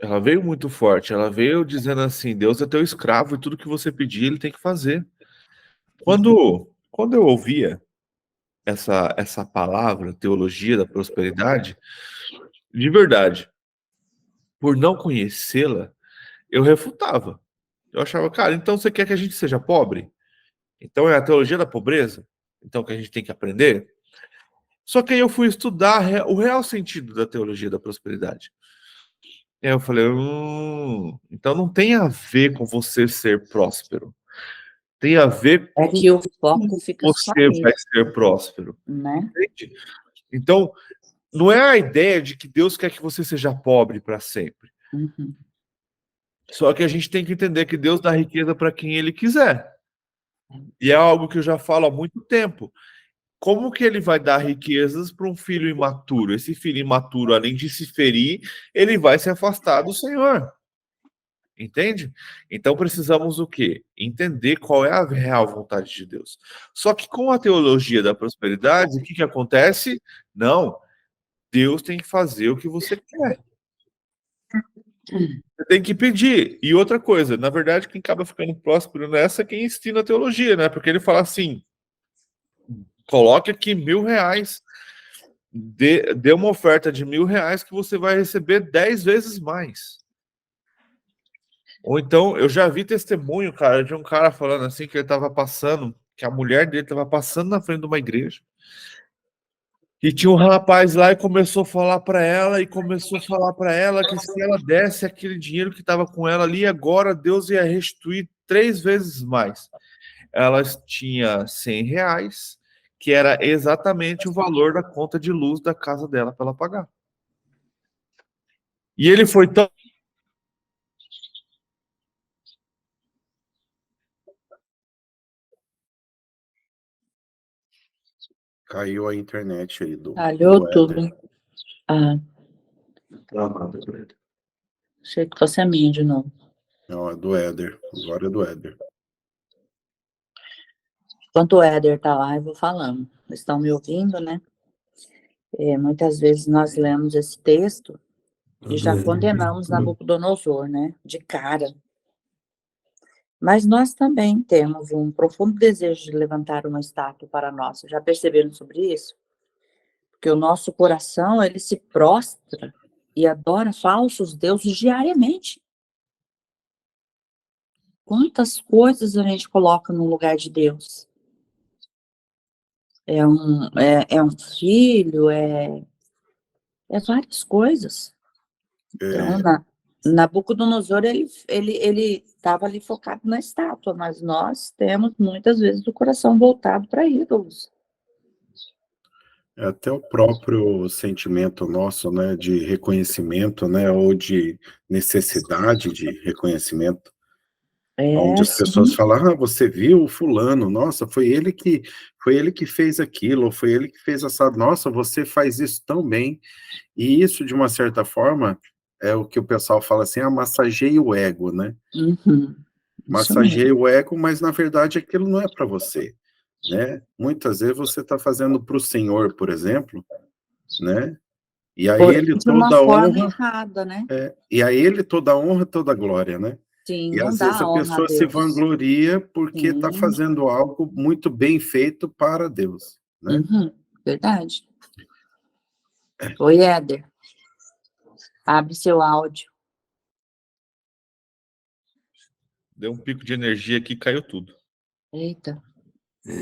Ela veio muito forte. Ela veio dizendo assim: Deus é teu escravo e tudo que você pedir, ele tem que fazer. Quando eu ouvia essa palavra, teologia da prosperidade, de verdade, por não conhecê-la, eu refutava. Eu achava, cara, então você quer que a gente seja pobre? Então é a teologia da pobreza? Então que a gente tem que aprender? Só que aí eu fui estudar o real sentido da teologia da prosperidade. E aí eu falei, então não tem a ver com você ser próspero. Tem a ver É com que o foco fica só você vai nisso, ser próspero. né? Entende? Então, não é a ideia de que Deus quer que você seja pobre para sempre. Uhum. Só que a gente tem que entender que Deus dá riqueza para quem Ele quiser. E é algo que eu já falo há muito tempo. Como que ele vai dar riquezas para um filho imaturo? Esse filho imaturo, além de se ferir, ele vai se afastar do Senhor. Entende? Então precisamos o quê? Entender qual é a real vontade de Deus. Só que com a teologia da prosperidade, o que que acontece? Não, Deus tem que fazer o que você quer. Você tem que pedir. E outra coisa, na verdade, quem acaba ficando próspero nessa é quem ensina a teologia, né? Porque ele fala assim: coloque aqui R$ 1.000, dê uma oferta de R$ 1.000 que você vai receber 10 vezes mais. Ou então, eu já vi testemunho, cara, de um cara falando assim que ele estava passando, que a mulher dele estava passando na frente de uma igreja. E tinha um rapaz lá e começou a falar para ela, que se ela desse aquele dinheiro que estava com ela ali, agora Deus ia restituir 3 vezes mais. Ela tinha R$ 100, que era exatamente o valor da conta de luz da casa dela para ela pagar. E ele foi tão... Caiu a internet aí Falhou do tudo. Éder. Ah, achei que fosse a minha de novo. Não, é do Éder. Agora é do Éder. Enquanto o Éder tá lá, eu vou falando. Vocês estão me ouvindo, né? Muitas vezes nós lemos esse texto e já condenamos Nabucodonosor, né? De cara. Mas nós também temos um profundo desejo de levantar uma estátua para nós. Já perceberam sobre isso? Porque o nosso coração, ele se prostra e adora falsos deuses diariamente. Quantas coisas a gente coloca no lugar de Deus? É um filho, é várias coisas. Então, Nabucodonosor, ele estava ali focado na estátua, mas nós temos muitas vezes o coração voltado para ídolos. Até o próprio sentimento nosso, né, de reconhecimento, né, ou de necessidade de reconhecimento, onde as pessoas Sim. falam, você viu o fulano, nossa, foi ele que fez aquilo, ou foi ele que fez essa, nossa, você faz isso tão bem. E isso, de uma certa forma, é o que o pessoal fala assim, massageia o ego, né? Uhum. Massageia o ego, mas na verdade aquilo não é para você, né? Muitas vezes você está fazendo para o Senhor, por exemplo, né? E a ele De uma toda a forma honra, errada, né? e a ele toda a honra, toda a glória, né? Sim, E não às vezes dá a honra a pessoa se Deus. vangloria porque está Sim. fazendo algo muito bem feito para Deus, né? Uhum. Verdade. Oi, Éder. Abre seu áudio. Deu um pico de energia aqui, caiu tudo. Eita.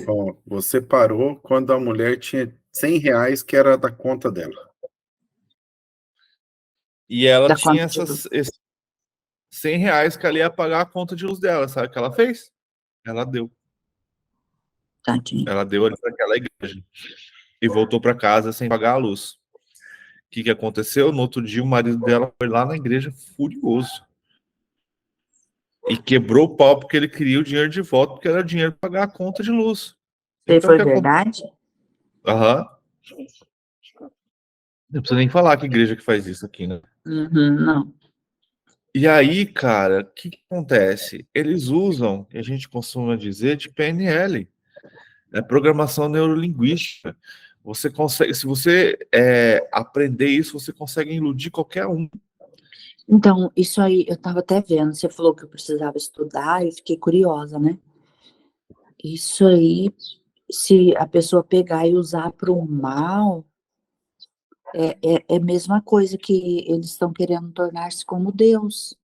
Bom, você parou quando a mulher tinha R$ 100 que era da conta dela. E ela Da tinha conta de luz. esses R$100 que ela ia pagar a conta de luz dela. Sabe o que ela fez? Ela deu. Tadinho. Ela deu ali para aquela igreja. E voltou para casa sem pagar a luz. O que aconteceu? No outro dia, o marido dela foi lá na igreja furioso. E quebrou o pau porque ele queria o dinheiro de volta, porque era dinheiro para pagar a conta de luz. Isso Então, o foi que aconteceu? verdade? Aham. Não precisa nem falar que igreja que faz isso aqui, né? Uhum, não. E aí, cara, o que acontece? Eles usam, que a gente costuma dizer, de PNL, programação neurolinguística. Você consegue, se você aprender isso, você consegue iludir qualquer um. Então, isso aí, eu estava até vendo, você falou que eu precisava estudar, eu fiquei curiosa, né? Isso aí, se a pessoa pegar e usar para o mal, é a mesma coisa que eles estão querendo tornar-se como Deus,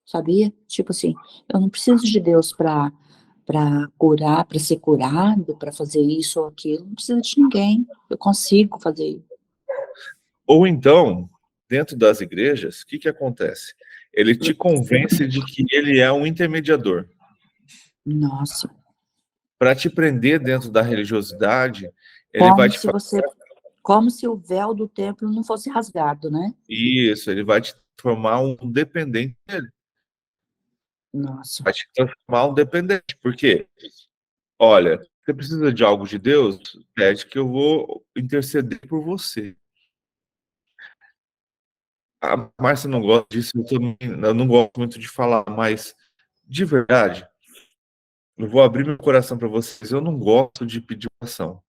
sabia? Tipo assim, eu não preciso de Deus para curar, para ser curado, para fazer isso ou aquilo, não precisa de ninguém, eu consigo fazer isso. Ou então, dentro das igrejas, o que acontece? Ele te convence de que ele é um intermediador. Nossa. Para te prender dentro da religiosidade, ele vai te fazer... Como se o véu do templo não fosse rasgado, né? Isso, ele vai te transformar um dependente dele. Nossa. Vai te transformar um dependente. Por quê? Olha, você precisa de algo de Deus? Pede que eu vou interceder por você. A Márcia não gosta disso, eu não gosto muito de falar, mas de verdade, eu vou abrir meu coração para vocês. Eu não gosto de pedir oração.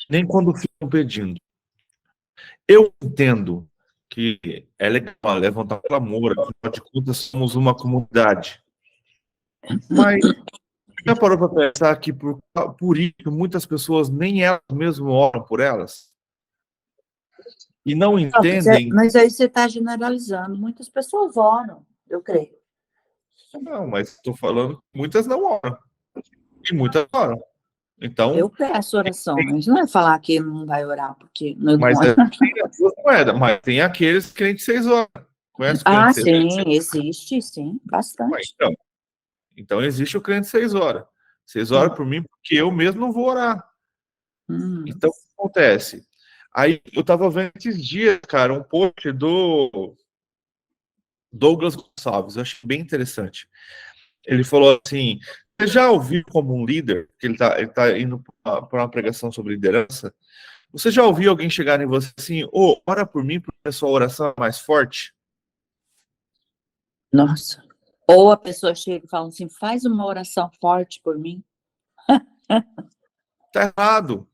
Nem quando ficam pedindo. Eu entendo que é legal levantar clamor, afinal de contas, somos uma comunidade. Mas já parou para pensar que por isso muitas pessoas nem elas mesmas oram por elas? E não entendem. Mas aí você está generalizando. Muitas pessoas oram, eu creio. Não, mas estou falando que muitas não oram. E muitas oram. Então, eu peço oração, mas não é falar que não vai orar, porque não mas ora. tem as duas moedas, mas tem aqueles crentes 6 horas. Conhece o crente 6 horas? Sim, existe, sim, bastante. Então existe o crente 6 horas. 6 horas por mim, porque eu mesmo não vou orar. Então, o que acontece? Aí eu estava vendo esses dias, cara, um post do Douglas Gonçalves, eu achei bem interessante. Ele falou assim: você já ouviu como um líder, que ele tá indo para uma pregação sobre liderança, você já ouviu alguém chegar em você assim, ora por mim, porque a sua oração é mais forte? Nossa. Ou a pessoa chega e fala assim, faz uma oração forte por mim. Tá errado.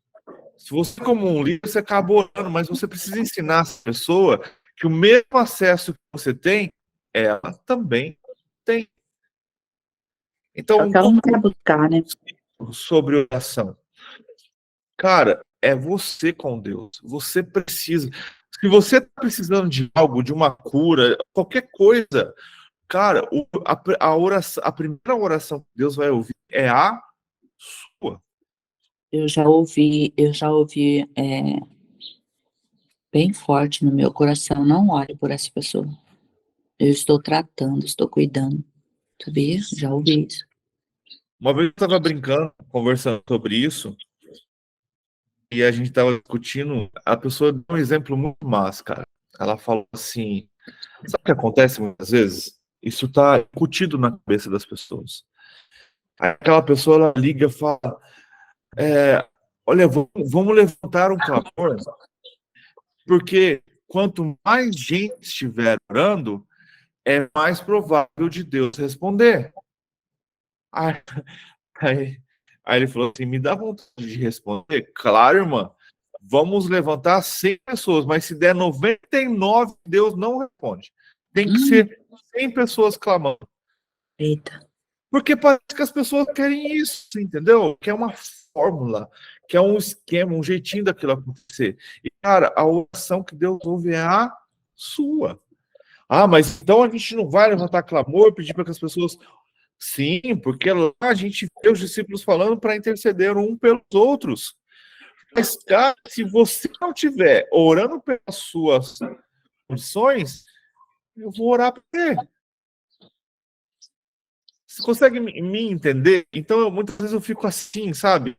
Se você, como um líder, você acaba orando, mas você precisa ensinar essa pessoa que o mesmo acesso que você tem, ela também tem. Então, Só que ela não quer buscar, né? sobre oração. Cara, é você com Deus. Você precisa. Se você está precisando de algo, de uma cura, qualquer coisa, cara, a primeira oração que Deus vai ouvir é a sua. Eu já ouvi bem forte no meu coração, não ore por essa pessoa. Eu estou tratando, estou cuidando. Sabia? Já ouvi isso. Uma vez eu estava brincando, conversando sobre isso, e a gente estava discutindo, a pessoa deu um exemplo muito massa, cara. Ela falou assim, sabe o que acontece muitas vezes? Isso está incutido na cabeça das pessoas. Aí aquela pessoa, ela liga e fala, olha, vamos levantar um clamor, porque quanto mais gente estiver orando, é mais provável de Deus responder. Aí, aí, aí ele falou assim, me dá vontade de responder? Claro, irmã, vamos levantar 100 pessoas, mas se der 99, Deus não responde. Tem que ser 100 pessoas clamando. Eita. Porque parece que as pessoas querem isso, entendeu? Que é uma fórmula, que é um esquema, um jeitinho daquilo acontecer. E, cara, a oração que Deus ouve é a sua. Ah, mas então a gente não vai levantar clamor, pedir para que as pessoas... Sim, porque lá a gente vê os discípulos falando para interceder um pelos outros. Mas, cara, se você não estiver orando pelas suas condições, eu vou orar por você. Você consegue me entender? Então, muitas vezes eu fico assim, sabe?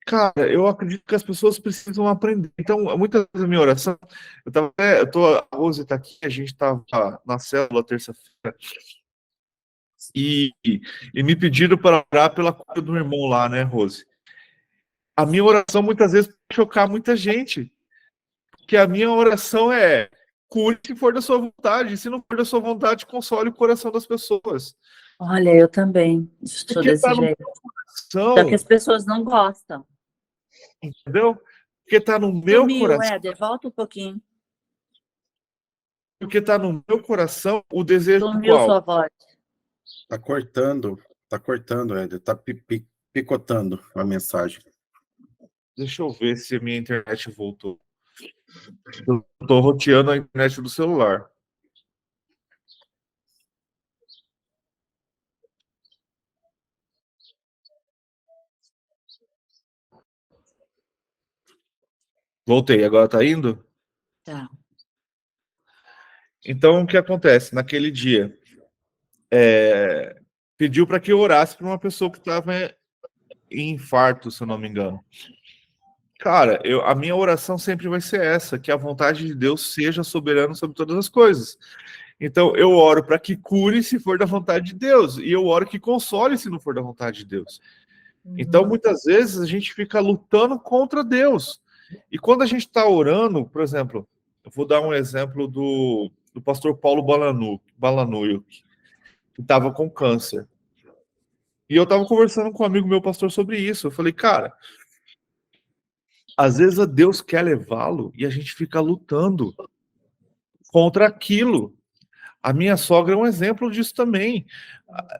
Cara, eu acredito que as pessoas precisam aprender. Então, muitas vezes a minha oração, a Rose está aqui, a gente estava na célula terça-feira, e me pediram para orar pela cura do irmão lá, né, Rose? A minha oração muitas vezes pode chocar muita gente, porque a minha oração é cure se for da sua vontade, se não for da sua vontade, console o coração das pessoas. Olha, eu também estou Porque desse tá no jeito. coração, Só que as pessoas não gostam. entendeu? Porque está no meu coração. Éder, volta um pouquinho. Porque está no meu coração o desejo Sumiu qual? sua voz. Tá cortando, Éder, tá picotando a mensagem. Deixa eu ver se a minha internet voltou. Eu tô roteando a internet do celular. Voltei, agora tá indo? Tá. Então, o que acontece? Naquele dia, pediu para que eu orasse para uma pessoa que estava em infarto, se eu não me engano. Cara, a minha oração sempre vai ser essa, que a vontade de Deus seja soberana sobre todas as coisas. Então, eu oro para que cure se for da vontade de Deus, e eu oro que console se não for da vontade de Deus. Então, muitas vezes, a gente fica lutando contra Deus. E quando a gente está orando, por exemplo, eu vou dar um exemplo do pastor Paulo Balanuio, que estava com câncer. E eu estava conversando com um amigo meu pastor sobre isso. Eu falei, cara, às vezes Deus quer levá-lo e a gente fica lutando contra aquilo. A minha sogra é um exemplo disso também.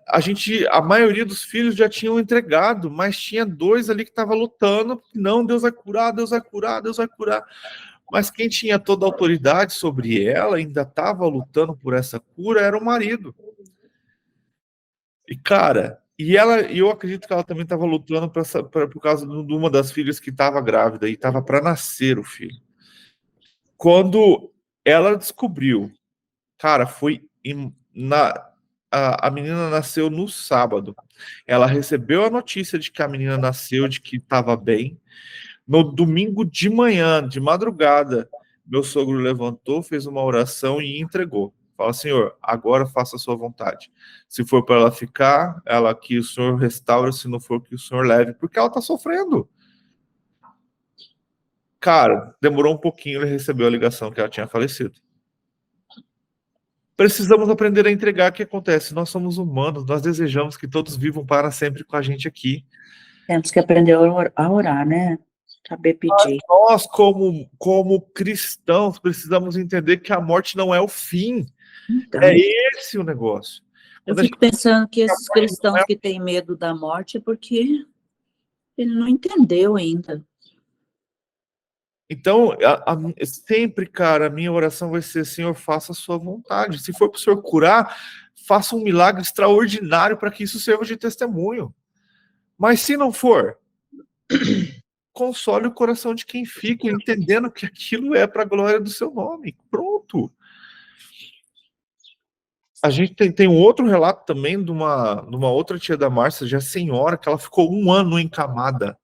A maioria dos filhos já tinham entregado, mas tinha 2 ali que estavam lutando. Não, Deus vai curar, Deus vai curar, Deus vai curar. Mas quem tinha toda a autoridade sobre ela, ainda estava lutando por essa cura, era o marido. E, cara, eu acredito que ela também estava lutando por causa de uma das filhas que estava grávida e estava para nascer o filho. Quando ela descobriu, cara, a menina nasceu no sábado. Ela recebeu a notícia de que a menina nasceu, de que estava bem. No domingo de manhã, de madrugada, meu sogro levantou, fez uma oração e entregou. Fala, Senhor, agora faça a sua vontade. Se for para ela ficar, ela que o Senhor restaure, se não for, que o Senhor leve, porque ela está sofrendo. Cara, demorou um pouquinho, ele recebeu a ligação que ela tinha falecido. Precisamos aprender a entregar. O que acontece? Nós somos humanos, nós desejamos que todos vivam para sempre com a gente aqui. Temos que aprender a orar, né? Saber pedir. Nós, como cristãos, precisamos entender que a morte não é o fim. Então, É esse o negócio. eu fico pensando que esses cristãos que têm medo da morte é porque ele não entendeu ainda. Então, sempre, cara, a minha oração vai ser: Senhor, faça a sua vontade. Se for para o Senhor curar, faça um milagre extraordinário para que isso sirva de testemunho. Mas se não for, console o coração de quem fica, entendendo que aquilo é para a glória do seu nome. Pronto. A gente tem um outro relato também de uma outra tia da Márcia, já senhora, que ela ficou 1 ano encamada.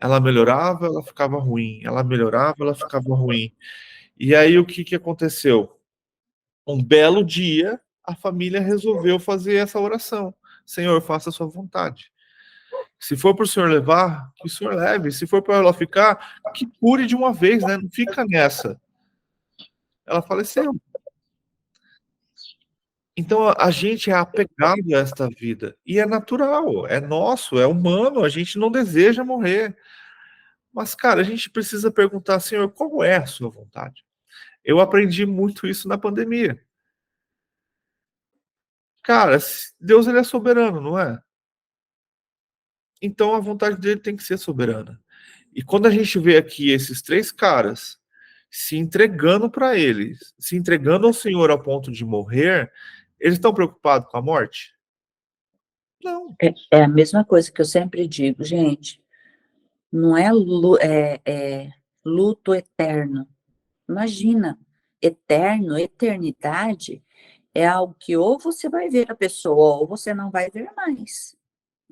Ela melhorava, ela ficava ruim. Ela melhorava, ela ficava ruim. E aí, o que aconteceu? Um belo dia, a família resolveu fazer essa oração. Senhor, faça a sua vontade. Se for para o Senhor levar, que o Senhor leve. Se for para ela ficar, que cure de uma vez, né? Não fica nessa. Ela faleceu. Então, a gente é apegado a esta vida. E é natural, é nosso, é humano. A gente não deseja morrer. Mas, cara, a gente precisa perguntar, Senhor, qual é a sua vontade? Eu aprendi muito isso na pandemia. Cara, Deus, ele é soberano, não é? Então a vontade dele tem que ser soberana. E quando a gente vê aqui esses 3 caras se entregando para eles, se entregando ao Senhor ao ponto de morrer, eles estão preocupados com a morte? Não. É a mesma coisa que eu sempre digo, gente. Não é luto eterno. Imagina, eterno, eternidade é algo que ou você vai ver a pessoa ou você não vai ver mais.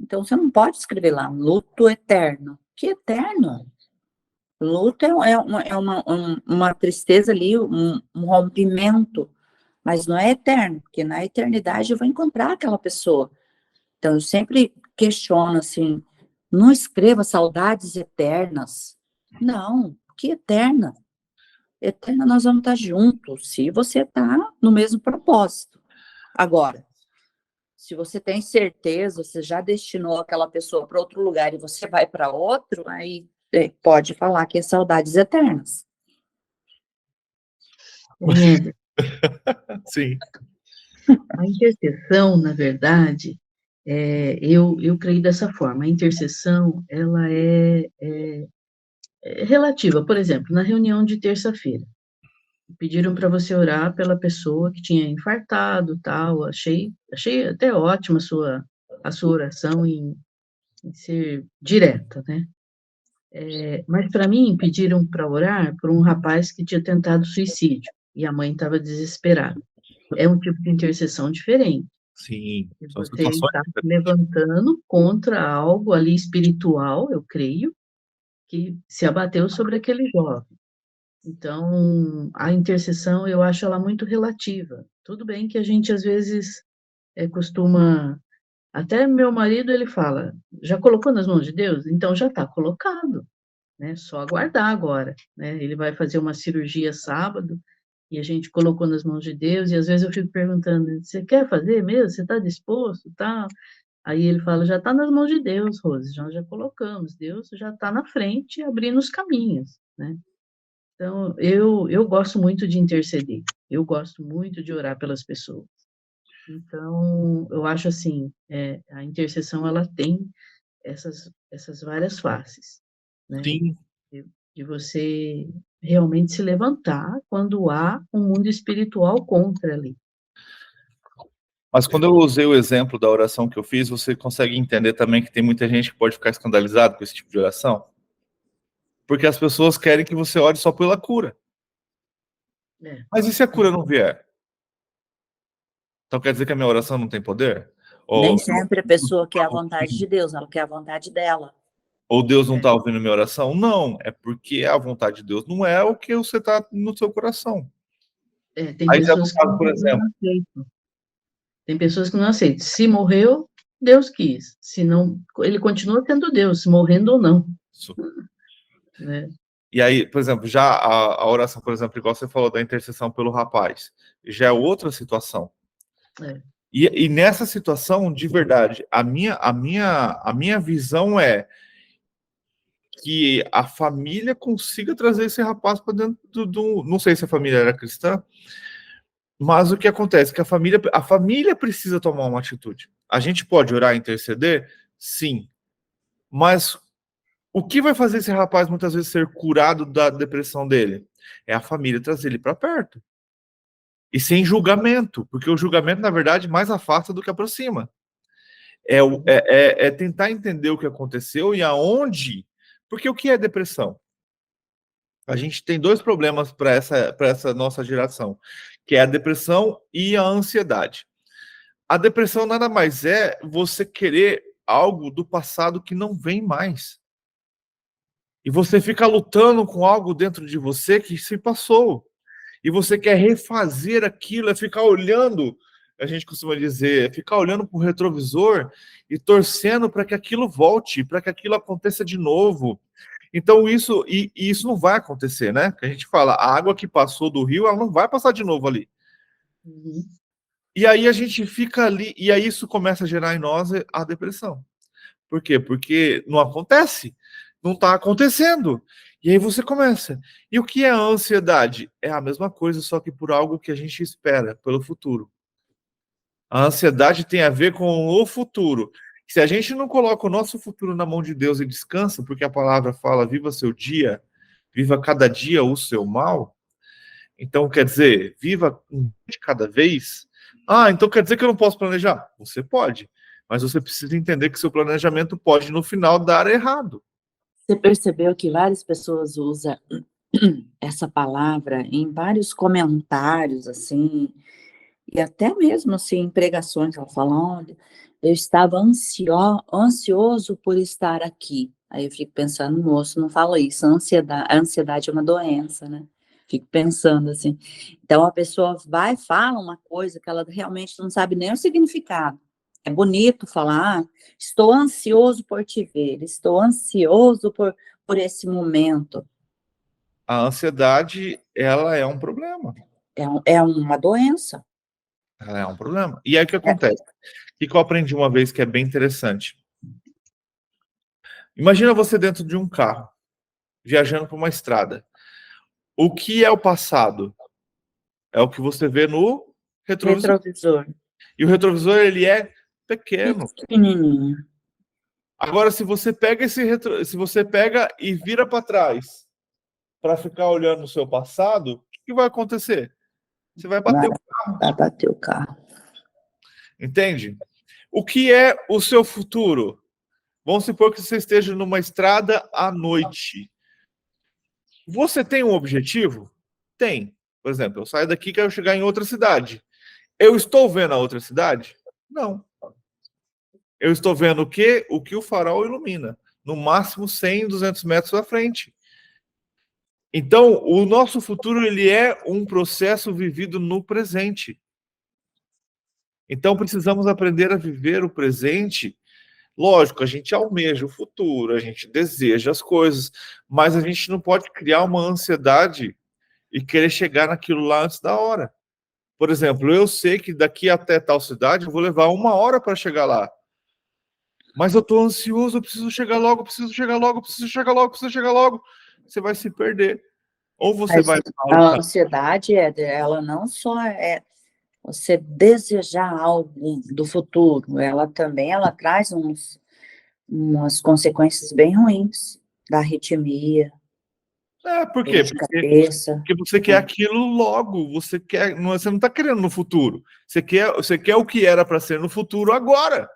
Então você não pode escrever lá luto eterno. Que eterno? Luto é uma tristeza ali, um rompimento, mas não é eterno, porque na eternidade eu vou encontrar aquela pessoa. Então eu sempre questiono assim, não escreva saudades eternas. Não, que eterna? Eterna nós vamos estar juntos, se você está no mesmo propósito. Agora, se você tem certeza, você já destinou aquela pessoa para outro lugar e você vai para outro, aí pode falar que é saudades eternas. Sim. A intercessão, na verdade, eu creio dessa forma. A intercessão, ela é relativa. Por exemplo, na reunião de terça-feira, pediram para você orar pela pessoa que tinha infartado, tal. Achei até ótima a sua oração em ser direta, né? Mas para mim pediram para orar por um rapaz que tinha tentado suicídio e a mãe estava desesperada. É um tipo de intercessão diferente. Sim. Você está se levantando contra algo ali espiritual, eu creio, que se abateu sobre aquele jovem. Então, a intercessão, eu acho ela muito relativa. Tudo bem que a gente, às vezes, costuma... Até meu marido, ele fala, já colocou nas mãos de Deus? Então, já está colocado, né? Só aguardar agora, né? Ele vai fazer uma cirurgia sábado, e a gente colocou nas mãos de Deus, e às vezes eu fico perguntando, você quer fazer mesmo? Você está disposto? Tá? Aí ele fala, já está nas mãos de Deus, Rose, nós já colocamos, Deus já está na frente, abrindo os caminhos, né? Então, eu gosto muito de interceder, eu gosto muito de orar pelas pessoas. Então, eu acho assim, a intercessão, ela tem essas várias faces, né? Sim. De você realmente se levantar quando há um mundo espiritual contra ali. Mas quando eu usei o exemplo da oração que eu fiz, você consegue entender também que tem muita gente que pode ficar escandalizado com esse tipo de oração? Porque as pessoas querem que você ore só pela cura. Mas e se a cura não vier? Então quer dizer que a minha oração não tem poder? Nem sempre a pessoa quer a vontade de Deus, ela quer a vontade dela. Ou Deus não está ouvindo minha oração? Não, é porque a vontade de Deus não é o que você está no seu coração. Tem pessoas que não aceitam. Tem pessoas que não aceitam. Se morreu, Deus quis. Se não, ele continua sendo Deus, morrendo ou não. Isso. Né? E aí, por exemplo, já a oração, por exemplo, igual você falou da intercessão pelo rapaz, já é outra situação. E nessa situação, de verdade, a minha visão é que a família consiga trazer esse rapaz para dentro do... Não sei se a família era cristã, mas o que acontece é que a família precisa tomar uma atitude. A gente pode orar e interceder? Sim. Mas O que vai fazer esse rapaz muitas vezes ser curado da depressão dele? É a família trazer ele para perto. E sem julgamento, porque o julgamento, na verdade, mais afasta do que aproxima. É tentar entender o que aconteceu e aonde. Porque o que é depressão? A gente tem dois problemas para essa nossa geração, que é a depressão e a ansiedade. A depressão nada mais é você querer algo do passado que não vem mais. E você fica lutando com algo dentro de você que se passou. E você quer refazer aquilo, é ficar olhando, a gente costuma dizer, é ficar olhando para o retrovisor e torcendo para que aquilo volte, para que aquilo aconteça de novo. Então isso não vai acontecer, né? Que a gente fala, a água que passou do rio, ela não vai passar de novo ali. Uhum. E aí a gente fica ali, e aí isso começa a gerar em nós a depressão. Por quê? Porque não acontece, não está acontecendo. E aí você começa. E o que é a ansiedade? É a mesma coisa, só que por algo que a gente espera, pelo futuro. A ansiedade tem a ver com o futuro. Se a gente não coloca o nosso futuro na mão de Deus e descansa, porque a palavra fala, viva seu dia, viva cada dia o seu mal, então quer dizer, viva um dia de cada vez. Ah, então quer dizer que eu não posso planejar? Você pode, mas você precisa entender que seu planejamento pode, no final, dar errado. Você percebeu que várias pessoas usam essa palavra em vários comentários, assim, e até mesmo, assim, em pregações, ela fala, olha, eu estava ansioso por estar aqui. Aí eu fico pensando, moço, não fala isso, a ansiedade é uma doença, né? Fico pensando assim. Então, a pessoa vai e fala uma coisa que ela realmente não sabe nem o significado. É bonito falar, estou ansioso por te ver, estou ansioso por esse momento. A ansiedade, ela é um problema. É uma doença. Ela é um problema. E aí o que acontece? O que eu aprendi uma vez que é bem interessante? Imagina você dentro de um carro, viajando por uma estrada. O que é o passado? É o que você vê no retrovisor. Retrovisor. E o retrovisor, ele é pequeno. Pequenininho. Agora, se você pega se você pega e vira para trás para ficar olhando o seu passado, o que vai acontecer? Você vai bater o carro. Vai bater o carro. Entende? O que é o seu futuro? Vamos supor que você esteja numa estrada à noite. Você tem um objetivo? Tem. Por exemplo, eu saio daqui e quero chegar em outra cidade. Eu estou vendo a outra cidade? Não. Eu estou vendo o quê? O que o farol ilumina. No máximo 100, 200 metros à frente. Então, o nosso futuro, ele é um processo vivido no presente. Então, precisamos aprender a viver o presente. Lógico, a gente almeja o futuro, a gente deseja as coisas, mas a gente não pode criar uma ansiedade e querer chegar naquilo lá antes da hora. Por exemplo, eu sei que daqui até tal cidade eu vou levar 1 hora para chegar lá. Mas eu estou ansioso, eu preciso chegar logo, preciso chegar logo, preciso chegar logo, preciso chegar logo. Você vai se perder. Ou você vai... A ansiedade, ela não só é você desejar algo do futuro, ela também traz umas consequências bem ruins, da arritmia, Por quê? de cabeça. Porque você quer aquilo logo, você não está querendo no futuro. Você quer o que era para ser no futuro agora.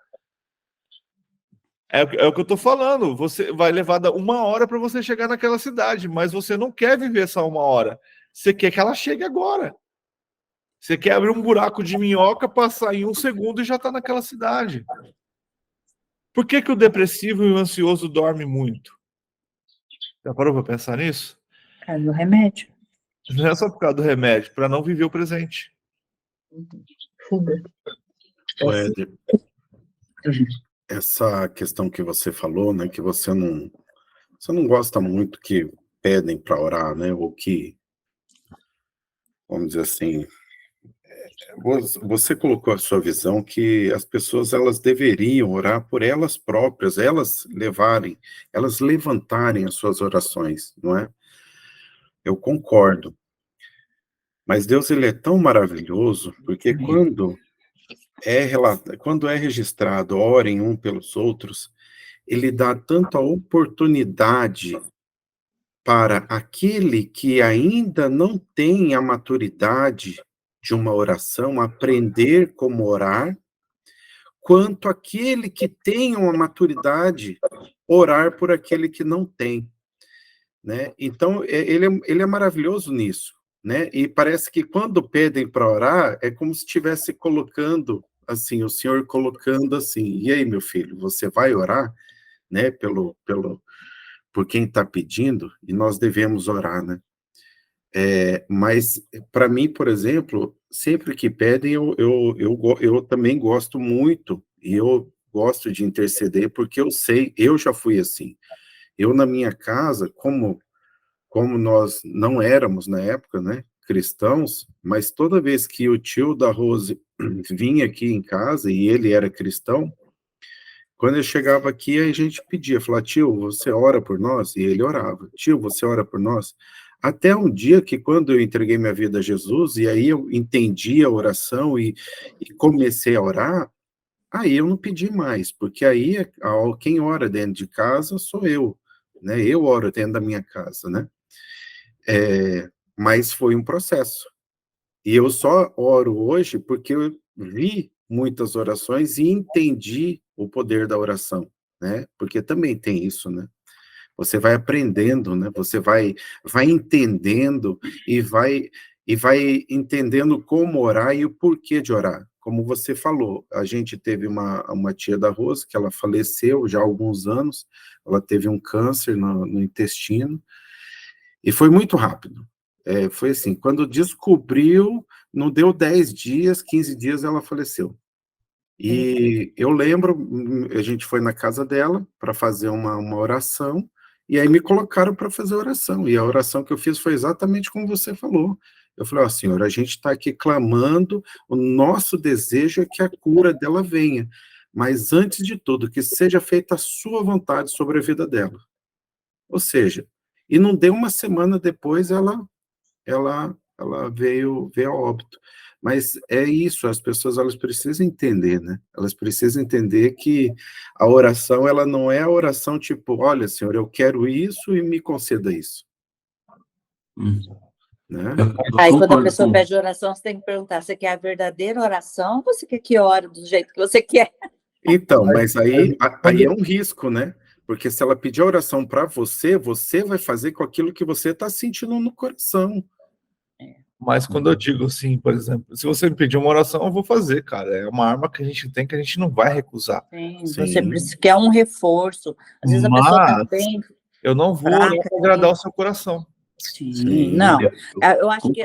É o que eu estou falando. Você vai levar 1 hora para você chegar naquela cidade, mas você não quer viver só 1 hora. Você quer que ela chegue agora. Você quer abrir um buraco de minhoca, passar em 1 segundo e já está naquela cidade. Por que o depressivo e o ansioso dormem muito? Já parou para pensar nisso? Por causa do remédio. Não é só por causa do remédio, para não viver o presente. Fuga. Éder, essa questão que você falou, né, que você não gosta muito que pedem para orar, né, ou que, vamos dizer assim, você colocou a sua visão que as pessoas elas deveriam orar por elas próprias, elas levantarem as suas orações, não é? Eu concordo. Mas Deus, ele é tão maravilhoso, porque quando é registrado, orem um pelos outros, ele dá tanto a oportunidade para aquele que ainda não tem a maturidade de uma oração, aprender como orar, quanto aquele que tem uma maturidade, orar por aquele que não tem, né? Então, ele é maravilhoso nisso, né? E parece que quando pedem para orar, é como se estivesse colocando, assim, o Senhor colocando assim, e aí, meu filho, você vai orar, né, por quem está pedindo, e nós devemos orar, né? Mas, para mim, por exemplo, sempre que pedem, eu também gosto muito, e eu gosto de interceder, porque eu sei, eu já fui assim. Eu, na minha casa, como nós não éramos, na época, né, cristãos, mas toda vez que o tio da Rose vinha aqui em casa, e ele era cristão, quando eu chegava aqui, a gente pedia, falava, tio, você ora por nós? E ele orava. Tio, você ora por nós? Até um dia que, quando eu entreguei minha vida a Jesus, e aí eu entendi a oração e comecei a orar, aí eu não pedi mais, porque aí quem ora dentro de casa sou eu, né? Eu oro dentro da minha casa, né? Mas foi um processo. E eu só oro hoje porque eu vi muitas orações e entendi o poder da oração, né? Porque também tem isso, né? Você vai aprendendo, né? Você vai entendendo e vai entendendo como orar e o porquê de orar. Como você falou, a gente teve uma tia da Rose, que ela faleceu já há alguns anos, ela teve um câncer no intestino, e foi muito rápido. Foi assim, quando descobriu, não deu 10 dias, 15 dias, ela faleceu. E eu lembro, a gente foi na casa dela para fazer uma oração, e aí me colocaram para fazer a oração. E a oração que eu fiz foi exatamente como você falou. Eu falei, ó, Senhor, a gente está aqui clamando, o nosso desejo é que a cura dela venha. Mas antes de tudo, que seja feita a sua vontade sobre a vida dela. Ou seja, e não deu uma semana depois, ela veio a óbito. Mas é isso, as pessoas elas precisam entender, né? Elas precisam entender que a oração, ela não é a oração tipo, olha, Senhor, eu quero isso e me conceda isso. Né? Aí, quando a pessoa pede oração, você tem que perguntar, você quer a verdadeira oração ou você quer que ore do jeito que você quer? Então, mas aí é um risco, né? Porque se ela pedir a oração para você, você vai fazer com aquilo que você está sentindo no coração. Mas quando eu digo assim, por exemplo, se você me pedir uma oração, eu vou fazer, cara. É uma arma que a gente tem que a gente não vai recusar. Sim. Você quer um reforço. Às vezes a pessoa está bem. Eu não vou agradar o seu coração. Sim. Não, eu acho que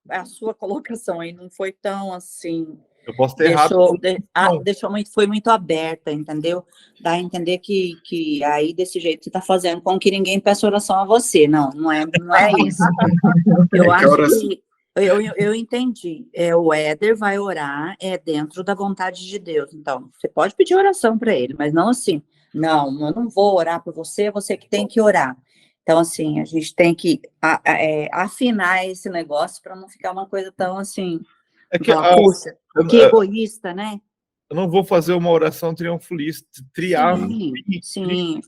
a sua colocação aí não foi tão assim. Eu posso ter errado. Foi muito aberta, entendeu? Dá a entender que aí desse jeito você está fazendo com que ninguém peça oração a você. Não é isso. Eu acho que eu entendi. O Éder vai orar dentro da vontade de Deus. Então, você pode pedir oração para ele, mas não assim. Não, eu não vou orar por você, você que tem que orar. Então, assim, a gente tem que afinar esse negócio para não ficar uma coisa tão assim. Puxa, que egoísta, né? Eu não vou fazer uma oração triunfalista, Sim,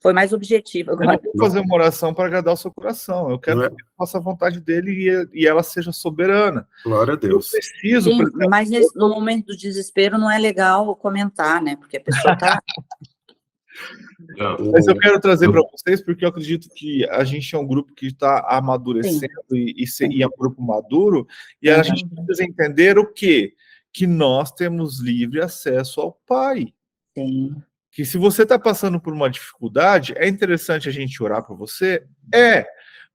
foi mais objetivo. Agora. Eu não vou fazer uma oração para agradar o seu coração. Eu quero que ele faça a vontade dele e ela seja soberana. Glória a Deus. Eu preciso. Sim, mas no momento do desespero não é legal comentar, né? Porque a pessoa está. Mas eu quero trazer para vocês, porque eu acredito que a gente é um grupo que está amadurecendo e é um grupo maduro, e a gente precisa entender o quê? Que nós temos livre acesso ao Pai. Sim. Que se você está passando por uma dificuldade, é interessante a gente orar por você?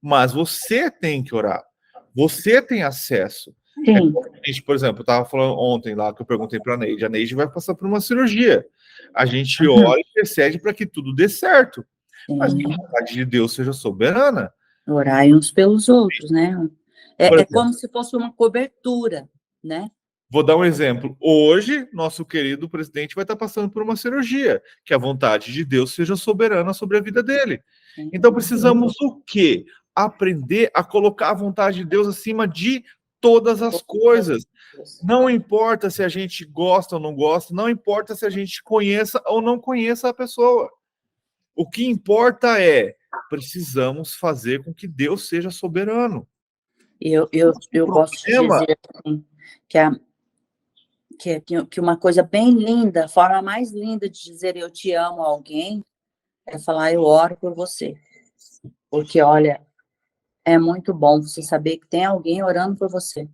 Mas você tem que orar. Você tem acesso. Sim. Por exemplo, eu estava falando ontem lá, que eu perguntei para a Neide vai passar por uma cirurgia. A gente ora e intercede para que tudo dê certo. Sim. Mas que a vontade de Deus seja soberana. Orar uns pelos outros, né? É como se fosse uma cobertura, né? Vou dar um exemplo. Hoje, nosso querido presidente vai estar passando por uma cirurgia. Que a vontade de Deus seja soberana sobre a vida dele. Então, precisamos o quê? Aprender a colocar a vontade de Deus acima de todas as coisas. Não importa se a gente gosta ou não gosta, não importa se a gente conheça ou não conheça a pessoa. O que importa é, precisamos fazer com que Deus seja soberano. Eu gosto de dizer assim, que uma coisa bem linda, a forma mais linda de dizer eu te amo a alguém, é falar eu oro por você. Porque, olha, é muito bom você saber que tem alguém orando por você.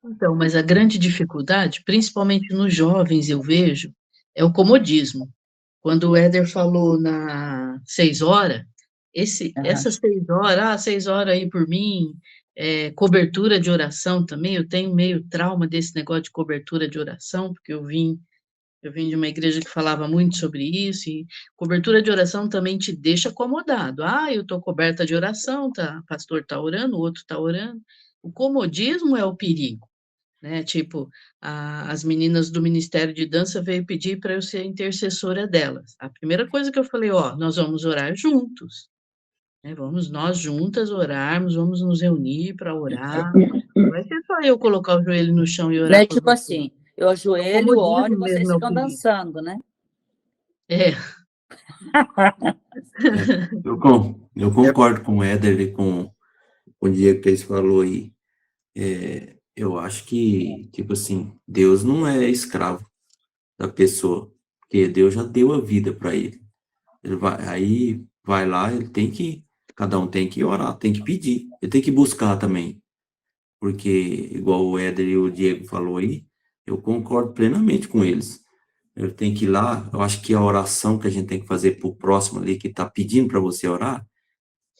Então, mas a grande dificuldade, principalmente nos jovens, eu vejo, é o comodismo. Quando o Éder falou na 6 horas, essas 6 horas, 6 horas aí por mim, cobertura de oração também, eu tenho meio trauma desse negócio de cobertura de oração, porque eu vim de uma igreja que falava muito sobre isso, e cobertura de oração também te deixa acomodado. Ah, eu estou coberta de oração, tá, o pastor está orando, o outro está orando. O comodismo é o perigo, né? Tipo, as meninas do Ministério de Dança veio pedir para eu ser intercessora delas. A primeira coisa que eu falei, ó, nós vamos orar juntos, né? Vamos nós juntas orarmos, vamos nos reunir para orar. Não vai ser só eu colocar o joelho no chão e Não orar é por tipo você. assim, eu ajoelho, oro e Comodismo vocês mesmo é o ficam perigo. dançando, né? É. Eu concordo com o Éder e com o Diego que eles falou aí. Eu acho que, tipo assim, Deus não é escravo da pessoa, porque Deus já deu a vida para ele. Aí vai lá, cada um tem que orar, tem que pedir, ele tem que buscar também, porque igual o Éder e o Diego falou aí, eu concordo plenamente com eles. Eu tenho que ir lá, eu acho que a oração que a gente tem que fazer para o próximo ali, que está pedindo para você orar,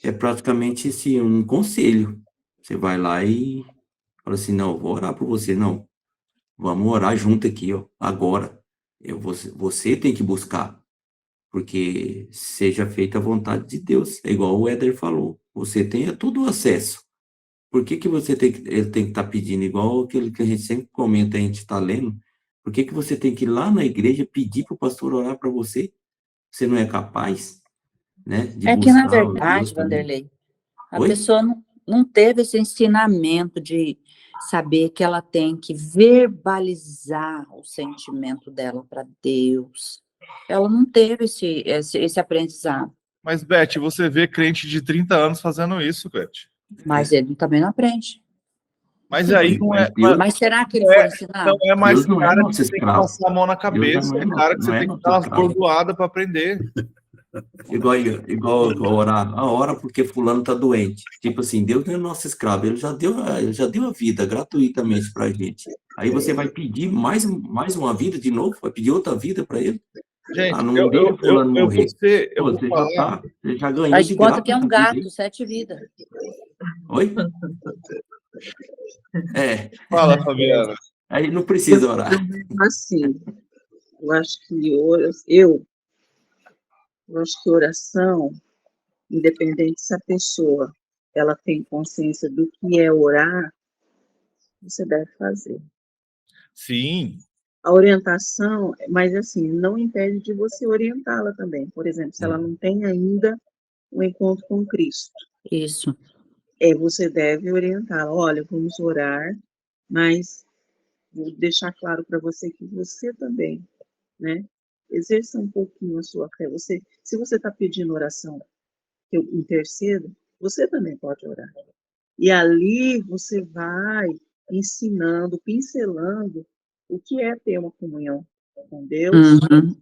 é praticamente um conselho. Você vai lá e fala assim, não, eu vou orar por você, não. Vamos orar junto aqui, ó, agora. Você tem que buscar, porque seja feita a vontade de Deus. É igual o Éder falou, você tem todo o acesso. Por que você ele tem que estar pedindo, igual aquele que a gente sempre comenta, a gente está lendo, por que você tem que ir lá na igreja pedir para o pastor orar para você? Você não é capaz, né, de É que, na buscar o Deus verdade, também? Vanderlei, a Oi? pessoa não teve esse ensinamento de saber que ela tem que verbalizar o sentimento dela para Deus. Ela não teve esse aprendizado. Mas, Beth, você vê crente de 30 anos fazendo isso, Beth. Mas ele também não aprende. Mas aí não é, Mas será que ele foi ensinado? não é mais Deus não é cara que nosso você tem que escravo. passar a mão na Deus cabeça, é cara que você não é tem que nosso dar umas escravo. bordoadas para aprender. Igual orar, ora porque fulano tá doente. Tipo assim, Deus não é nosso escravo, ele já deu a vida gratuitamente pra gente. Aí você vai pedir mais uma vida de novo? Vai pedir outra vida para ele? Gente, Não deixa fulano morrer. eu vou falar. Você já ganhou Faz de de conta graça que é um essa vida aí. gato, 7 vidas. Oi? Fala, Fabiana. Aí não precisa orar. Assim, eu acho que oração, independente se a pessoa ela tem consciência do que é orar, você deve fazer. Sim. A orientação, mas assim, não impede de você orientá-la também. Por exemplo, se ela não tem ainda um encontro com Cristo. Isso. Você deve orientá-la. Olha, vamos orar, mas vou deixar claro para você que você também, né? Exerça um pouquinho a sua fé. Se você está pedindo oração, que eu intercedo, você também pode orar. E ali você vai ensinando, pincelando o que é ter uma comunhão com Deus.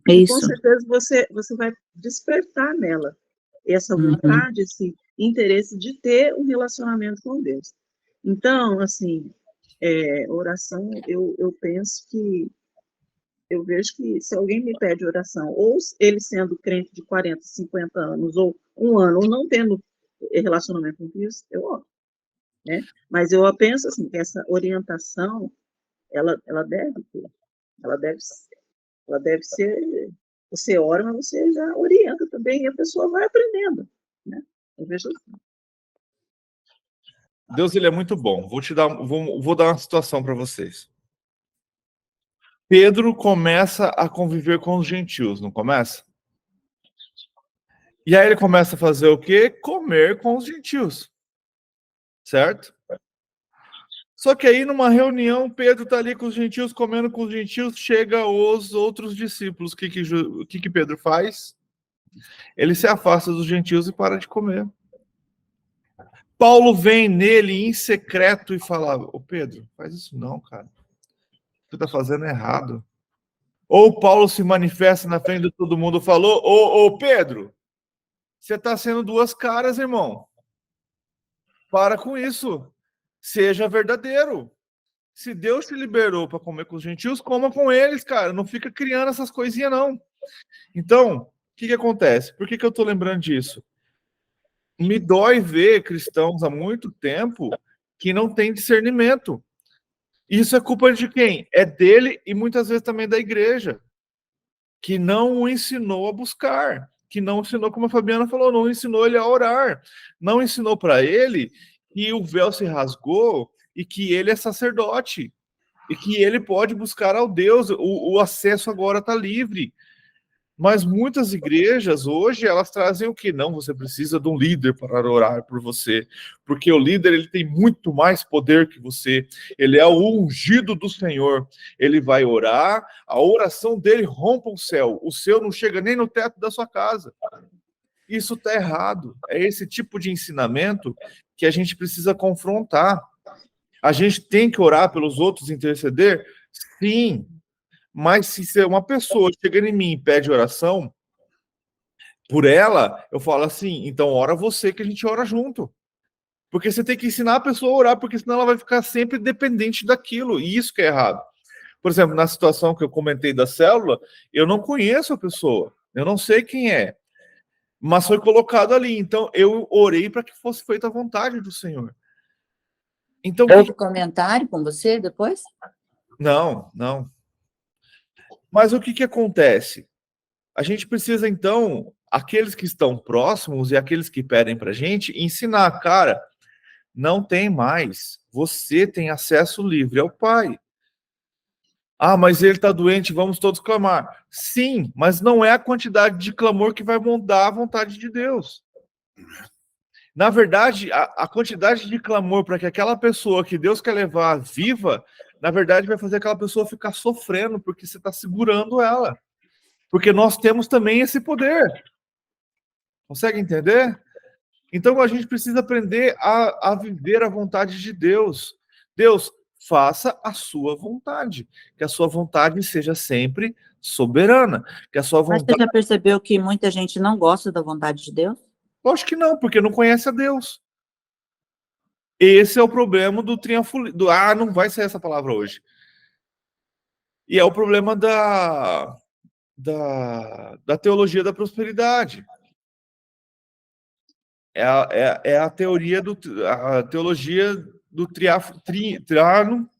E com certeza você vai despertar nela essa vontade, esse interesse de ter um relacionamento com Deus. Então, assim, oração, eu penso que eu vejo que se alguém me pede oração, ou ele sendo crente de 40, 50 anos, ou um ano, ou não tendo relacionamento com Cristo, eu oro, né? Mas eu penso assim, que essa orientação, ela deve ter, ela deve ser, você ora, mas você já orienta também, e a pessoa vai aprendendo, né? Eu vejo assim. Deus, ele é muito bom. Vou dar uma situação para vocês. Pedro começa a conviver com os gentios, não começa? E aí ele começa a fazer o quê? Comer com os gentios. Certo? Só que aí, numa reunião, Pedro está ali com os gentios, comendo com os gentios, chega os outros discípulos. O que Pedro faz? Ele se afasta dos gentios e para de comer. Paulo vem nele em secreto e fala: ô Pedro, faz isso não, cara. O que você está fazendo é errado. Ou Paulo se manifesta na frente de todo mundo e falou: ô Pedro, você está sendo duas caras, irmão. Para com isso. Seja verdadeiro. Se Deus te liberou para comer com os gentios, coma com eles, cara. Não fica criando essas coisinhas, não. Então, o que acontece? Por que eu estou lembrando disso? Me dói ver cristãos há muito tempo que não têm discernimento. Isso é culpa de quem? É dele e muitas vezes também da igreja, que não o ensinou a buscar, que não ensinou, como a Fabiana falou, não ensinou ele a orar, não ensinou para ele que o véu se rasgou e que ele é sacerdote, e que ele pode buscar ao Deus, o acesso agora está livre. Mas muitas igrejas hoje, elas trazem o que? Não, você precisa de um líder para orar por você, porque o líder ele tem muito mais poder que você, ele é o ungido do Senhor, ele vai orar, a oração dele rompa o seu não chega nem no teto da sua casa. Isso está errado, é esse tipo de ensinamento que a gente precisa confrontar. A gente tem que orar pelos outros, interceder? Sim. Mas se uma pessoa chega em mim e pede oração por ela, eu falo assim, então ora você que a gente ora junto. Porque você tem que ensinar a pessoa a orar, porque senão ela vai ficar sempre dependente daquilo, e isso que é errado. Por exemplo, na situação que eu comentei da célula, eu não conheço a pessoa, eu não sei quem é, mas foi colocado ali, então eu orei para que fosse feita a vontade do Senhor. Então, Houve comentário com você depois? Não. Mas o que acontece? A gente precisa, então, aqueles que estão próximos e aqueles que pedem para a gente, ensinar, cara, não tem mais. Você tem acesso livre ao Pai. Ah, mas ele está doente, vamos todos clamar. Sim, mas não é a quantidade de clamor que vai mudar a vontade de Deus. Na verdade, a quantidade de clamor para que aquela pessoa que Deus quer levar viva, na verdade, vai fazer aquela pessoa ficar sofrendo, porque você está segurando ela. Porque nós temos também esse poder. Consegue entender? Então a gente precisa aprender a viver a vontade de Deus. Deus, faça a sua vontade. Que a sua vontade seja sempre soberana. Que a sua Mas vontade... você já percebeu que muita gente não gosta da vontade de Deus? Lógico que não, porque não conhece a Deus. Esse é o problema do triunfo... não vai ser essa palavra hoje. E é o problema da teologia da prosperidade. É a teoria a teologia do triunfo.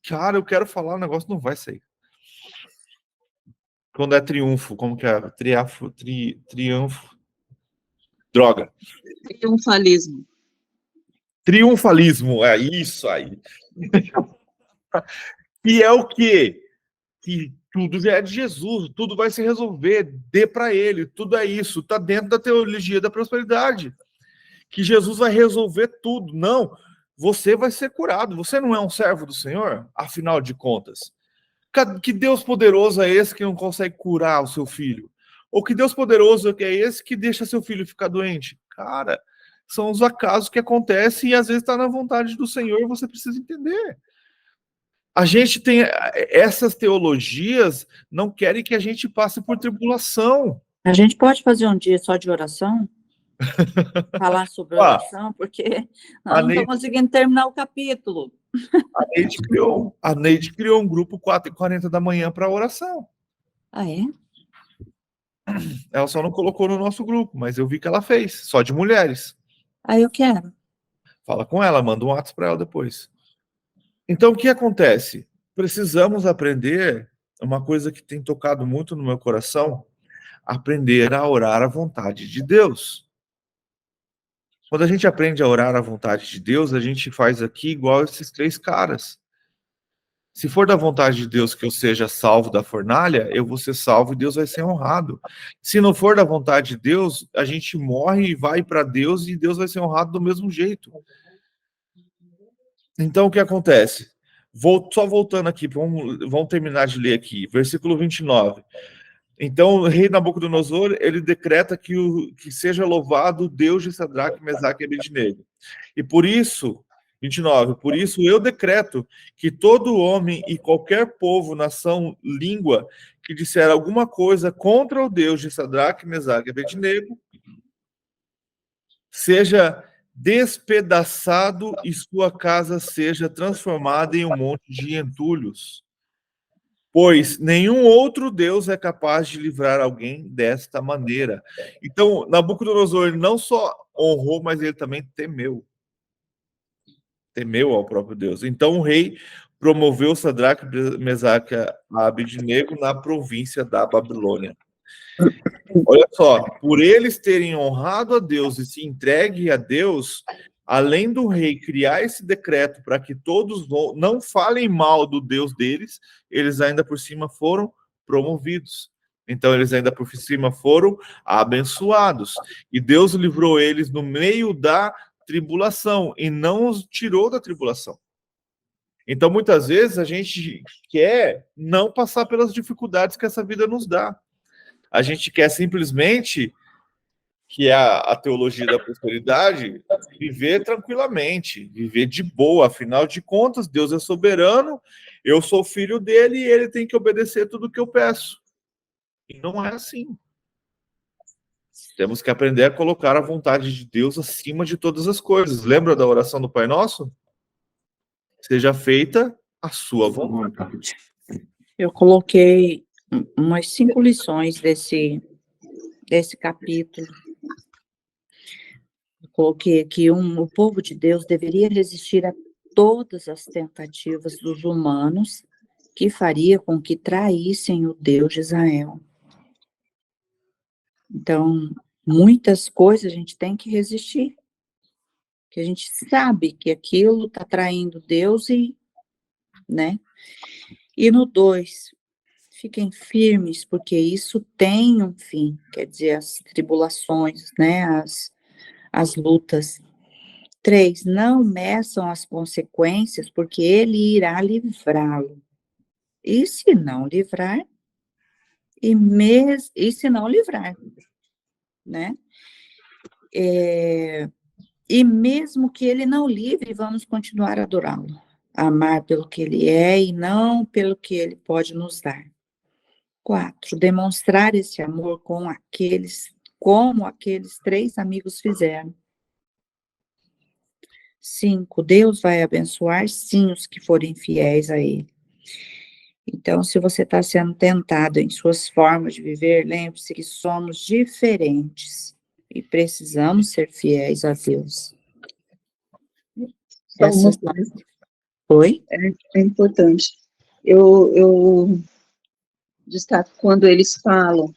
Cara, eu quero falar, o negócio não vai sair. Quando é triunfo, como que é? Triunfo. Droga. Triunfalismo. Triunfalismo, é isso aí. E é o quê? Que tudo já é de Jesus, tudo vai se resolver, dê para ele, tudo é isso, está dentro da teologia da prosperidade. Que Jesus vai resolver tudo. Não, você vai ser curado. Você não é um servo do Senhor? Afinal de contas. Que Deus poderoso é esse que não consegue curar o seu filho? Ou que Deus poderoso é esse que deixa seu filho ficar doente? Cara, são os acasos que acontecem e às vezes está na vontade do Senhor e você precisa entender. A gente tem essas teologias, não querem que a gente passe por tribulação. A gente pode fazer um dia só de oração? Falar sobre oração, porque nós não estamos conseguindo terminar o capítulo. A Neide criou um grupo 4h40 da manhã para oração. Ah, é? Ela só não colocou no nosso grupo, mas eu vi que ela fez, só de mulheres. Ah, eu quero. Fala com ela, manda um WhatsApp para ela depois. Então, o que acontece? Precisamos aprender uma coisa que tem tocado muito no meu coração, aprender a orar à vontade de Deus. Quando a gente aprende a orar à vontade de Deus, a gente faz aqui igual esses 3 caras. Se for da vontade de Deus que eu seja salvo da fornalha, eu vou ser salvo e Deus vai ser honrado. Se não for da vontade de Deus, a gente morre e vai para Deus e Deus vai ser honrado do mesmo jeito. Então, o que acontece? Só voltando aqui, vamos terminar de ler aqui, versículo 29. Então, o rei Nabucodonosor, ele decreta que seja louvado o Deus de Sadraque, Mesaque e Abednego. E por isso, 29, por isso eu decreto que todo homem e qualquer povo, nação, língua, que disser alguma coisa contra o Deus de Sadraque, Mesaque e Abednego, seja despedaçado e sua casa seja transformada em um monte de entulhos. Pois nenhum outro Deus é capaz de livrar alguém desta maneira. Então, Nabucodonosor, ele não só honrou, mas ele também temeu. Temeu ao próprio Deus. Então, o rei promoveu Sadraque, Mesaque e Abednego na província da Babilônia. Olha só, por eles terem honrado a Deus e se entregue a Deus, além do rei criar esse decreto para que todos não falem mal do Deus deles, eles ainda por cima foram promovidos. Então, eles ainda por cima foram abençoados. E Deus livrou eles no meio da tribulação e não os tirou da tribulação. Então, muitas vezes, a gente quer não passar pelas dificuldades que essa vida nos dá. A gente quer simplesmente, que é a teologia da prosperidade, viver tranquilamente, viver de boa. Afinal de contas, Deus é soberano, eu sou filho dele e ele tem que obedecer tudo o que eu peço. E não é assim. Temos que aprender a colocar a vontade de Deus acima de todas as coisas. Lembra da oração do Pai Nosso? Seja feita a sua vontade. Eu coloquei umas 5 lições desse capítulo. Eu coloquei aqui, o povo de Deus deveria resistir a todas as tentativas dos humanos que faria com que traíssem o Deus de Israel. Então, muitas coisas a gente tem que resistir, que a gente sabe que aquilo está traindo Deus né? E no 2, fiquem firmes, porque isso tem um fim, quer dizer, as tribulações, né? As lutas. 3, não meçam as consequências, porque ele irá livrá-lo. E se não livrar, e se não livrar, né? E mesmo que ele não livre, vamos continuar a adorá-lo, amar pelo que ele é e não pelo que ele pode nos dar. 4, demonstrar esse amor como aqueles 3 amigos fizeram. 5, Deus vai abençoar, sim, os que forem fiéis a ele. Então, se você está sendo tentado em suas formas de viver, lembre-se que somos diferentes e precisamos ser fiéis a Deus. Só uma coisa. Oi? É importante. Eu destaco quando eles falam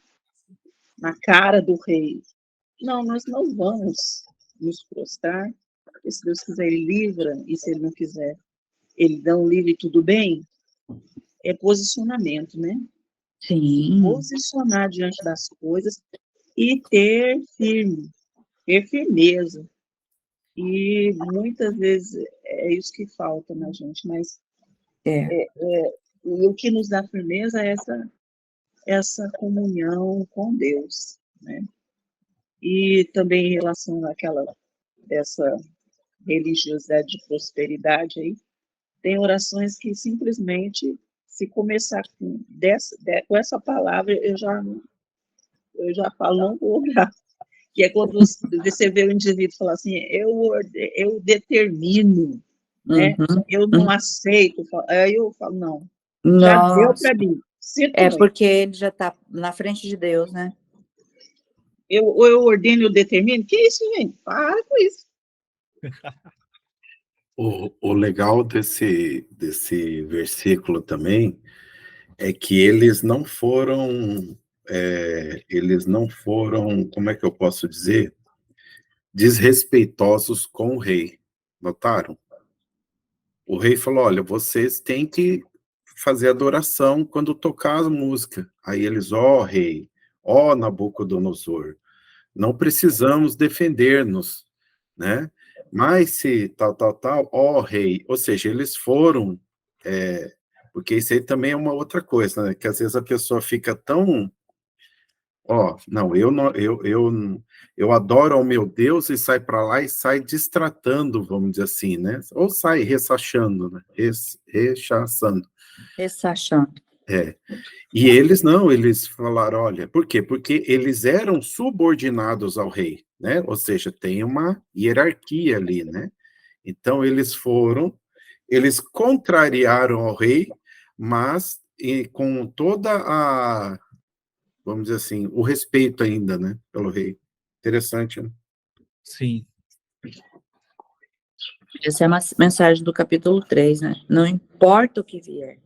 na cara do rei, não, nós não vamos nos prostrar, porque se Deus quiser, ele livra, e se ele não quiser, ele não livra e tudo bem. É posicionamento, né? Sim. Posicionar diante das coisas e ter firmeza. E muitas vezes é isso que falta na gente, mas e o que nos dá firmeza é essa comunhão com Deus, né? E também em relação dessa religiosidade de prosperidade aí, tem orações que simplesmente, se começar com essa palavra, eu já falo, não vou orar. Que é quando você vê o indivíduo falar assim, eu determino, né? Eu não aceito. Aí eu falo, não, já deu para mim. Porque ele já está na frente de Deus, né? Eu ordeno, eu determino. Que isso, gente? Para com isso. O legal desse versículo também é que eles não foram, como é que eu posso dizer? Desrespeitosos com o rei. Notaram? O rei falou, olha, vocês têm que fazer adoração quando tocar a música. Aí eles, rei, Nabucodonosor, não precisamos defender-nos, né? Mas se tal, rei, ou seja, eles foram Porque isso aí também é uma outra coisa, né? Que às vezes a pessoa fica tão, ó, não, eu adoro ao meu Deus e sai para lá e sai destratando, vamos dizer assim, né? Ou sai ressachando, né? Rechaçando. Ressachando. E eles não, eles falaram, olha, por quê? Porque eles eram subordinados ao rei, né? Ou seja, tem uma hierarquia ali, né? Então eles contrariaram ao rei, mas com toda a, vamos dizer assim, o respeito ainda, né, pelo rei. Interessante, né? Sim. Essa é a mensagem do capítulo 3, né? Não importa o que vier,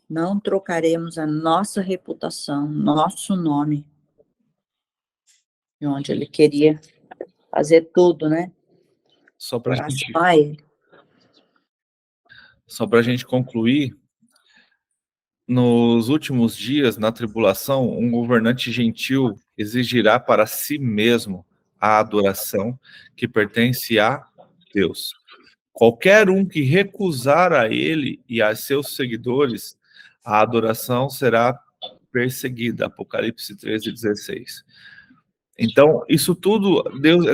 não trocaremos a nossa reputação, nosso nome, de onde ele queria fazer tudo, né? Só para Ele. a gente concluir, nos últimos dias, na tribulação, um governante gentil exigirá para si mesmo a adoração que pertence a Deus. Qualquer um que recusar a ele e a seus seguidores, a adoração será perseguida. Apocalipse 13:16. Então, isso tudo,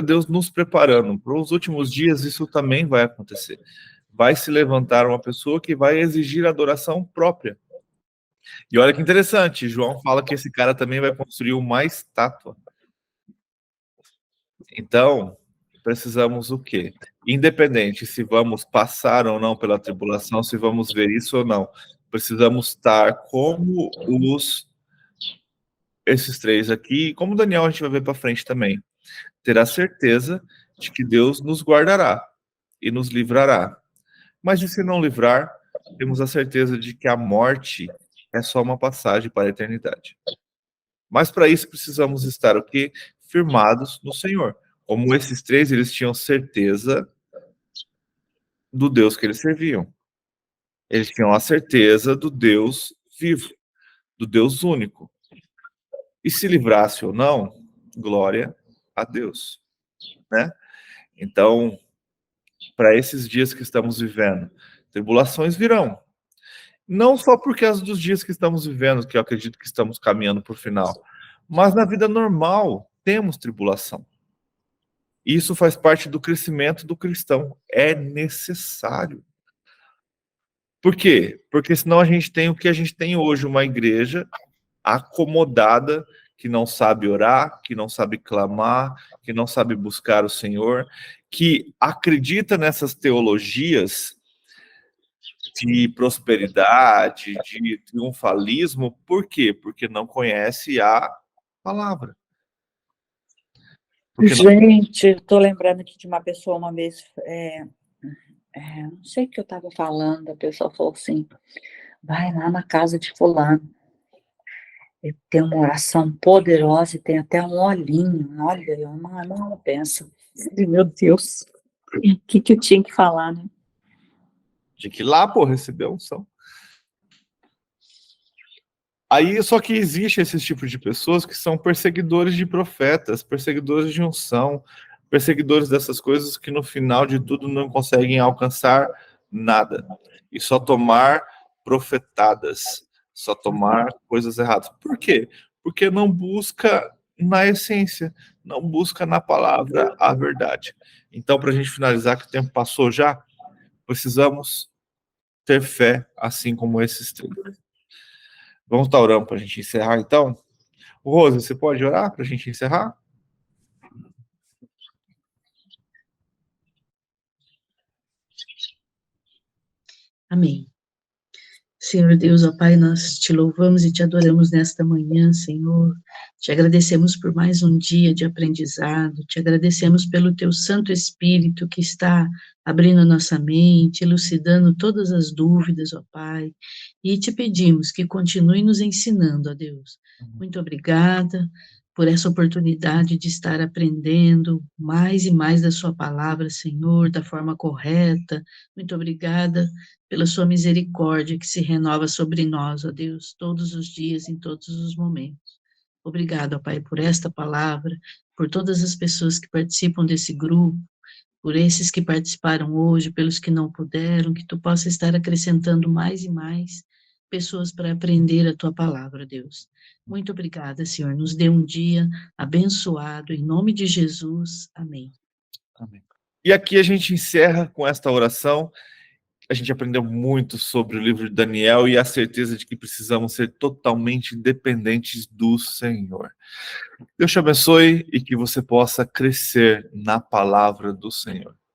Deus nos preparando. Para os últimos dias, isso também vai acontecer. Vai se levantar uma pessoa que vai exigir adoração própria. E olha que interessante, João fala que esse cara também vai construir uma estátua. Então, precisamos o quê? Independente se vamos passar ou não pela tribulação, se vamos ver isso ou não, precisamos estar como esses três aqui, como Daniel a gente vai ver para frente também, ter a certeza de que Deus nos guardará e nos livrará. Mas e se não livrar, temos a certeza de que a morte é só uma passagem para a eternidade. Mas para isso precisamos estar o quê? Firmados no Senhor. Como esses três, eles tinham certeza do Deus que eles serviam. Eles tinham a certeza do Deus vivo, do Deus único. E se livrasse ou não, glória a Deus, né? Então, para esses dias que estamos vivendo, tribulações virão. Não só por causa dos dias que estamos vivendo, que eu acredito que estamos caminhando para o final, mas na vida normal temos tribulação. Isso faz parte do crescimento do cristão. É necessário. Por quê? Porque senão a gente tem o que a gente tem hoje, uma igreja acomodada, que não sabe orar, que não sabe clamar, que não sabe buscar o Senhor, que acredita nessas teologias de prosperidade, de triunfalismo. Por quê? Porque não conhece a palavra. Gente, estou lembrando aqui de uma pessoa uma vez, não sei o que eu estava falando, a pessoa falou assim, vai lá na casa de fulano, ele tem uma oração poderosa e tem até um olhinho, olha, eu não penso, meu Deus, o que eu tinha que falar, né? De que lá, pô, recebeu unção. Aí, só que existe esse tipo de pessoas que são perseguidores de profetas, perseguidores de unção, perseguidores dessas coisas que no final de tudo não conseguem alcançar nada. E só tomar profetadas, só tomar coisas erradas. Por quê? Porque não busca na essência, não busca na palavra a verdade. Então, para a gente finalizar, que o tempo passou já, precisamos ter fé, assim como esses três. Vamos estar orando para a gente encerrar, então? Rose, você pode orar para a gente encerrar? Amém. Senhor Deus, ó Pai, nós te louvamos e te adoramos nesta manhã, Senhor. Te agradecemos por mais um dia de aprendizado, te agradecemos pelo teu Santo Espírito que está abrindo a nossa mente, elucidando todas as dúvidas, ó Pai, e te pedimos que continue nos ensinando, ó Deus. Muito obrigada por essa oportunidade de estar aprendendo mais e mais da sua palavra, Senhor, da forma correta. Muito obrigada pela sua misericórdia que se renova sobre nós, ó Deus, todos os dias, em todos os momentos. Obrigado, ó Pai, por esta palavra, por todas as pessoas que participam desse grupo, por esses que participaram hoje, pelos que não puderam, que tu possa estar acrescentando mais e mais pessoas para aprender a tua palavra, Deus. Muito obrigada, Senhor. Nos dê um dia abençoado, em nome de Jesus. Amém. Amém. E aqui a gente encerra com esta oração. A gente aprendeu muito sobre o livro de Daniel e a certeza de que precisamos ser totalmente dependentes do Senhor. Deus te abençoe e que você possa crescer na palavra do Senhor.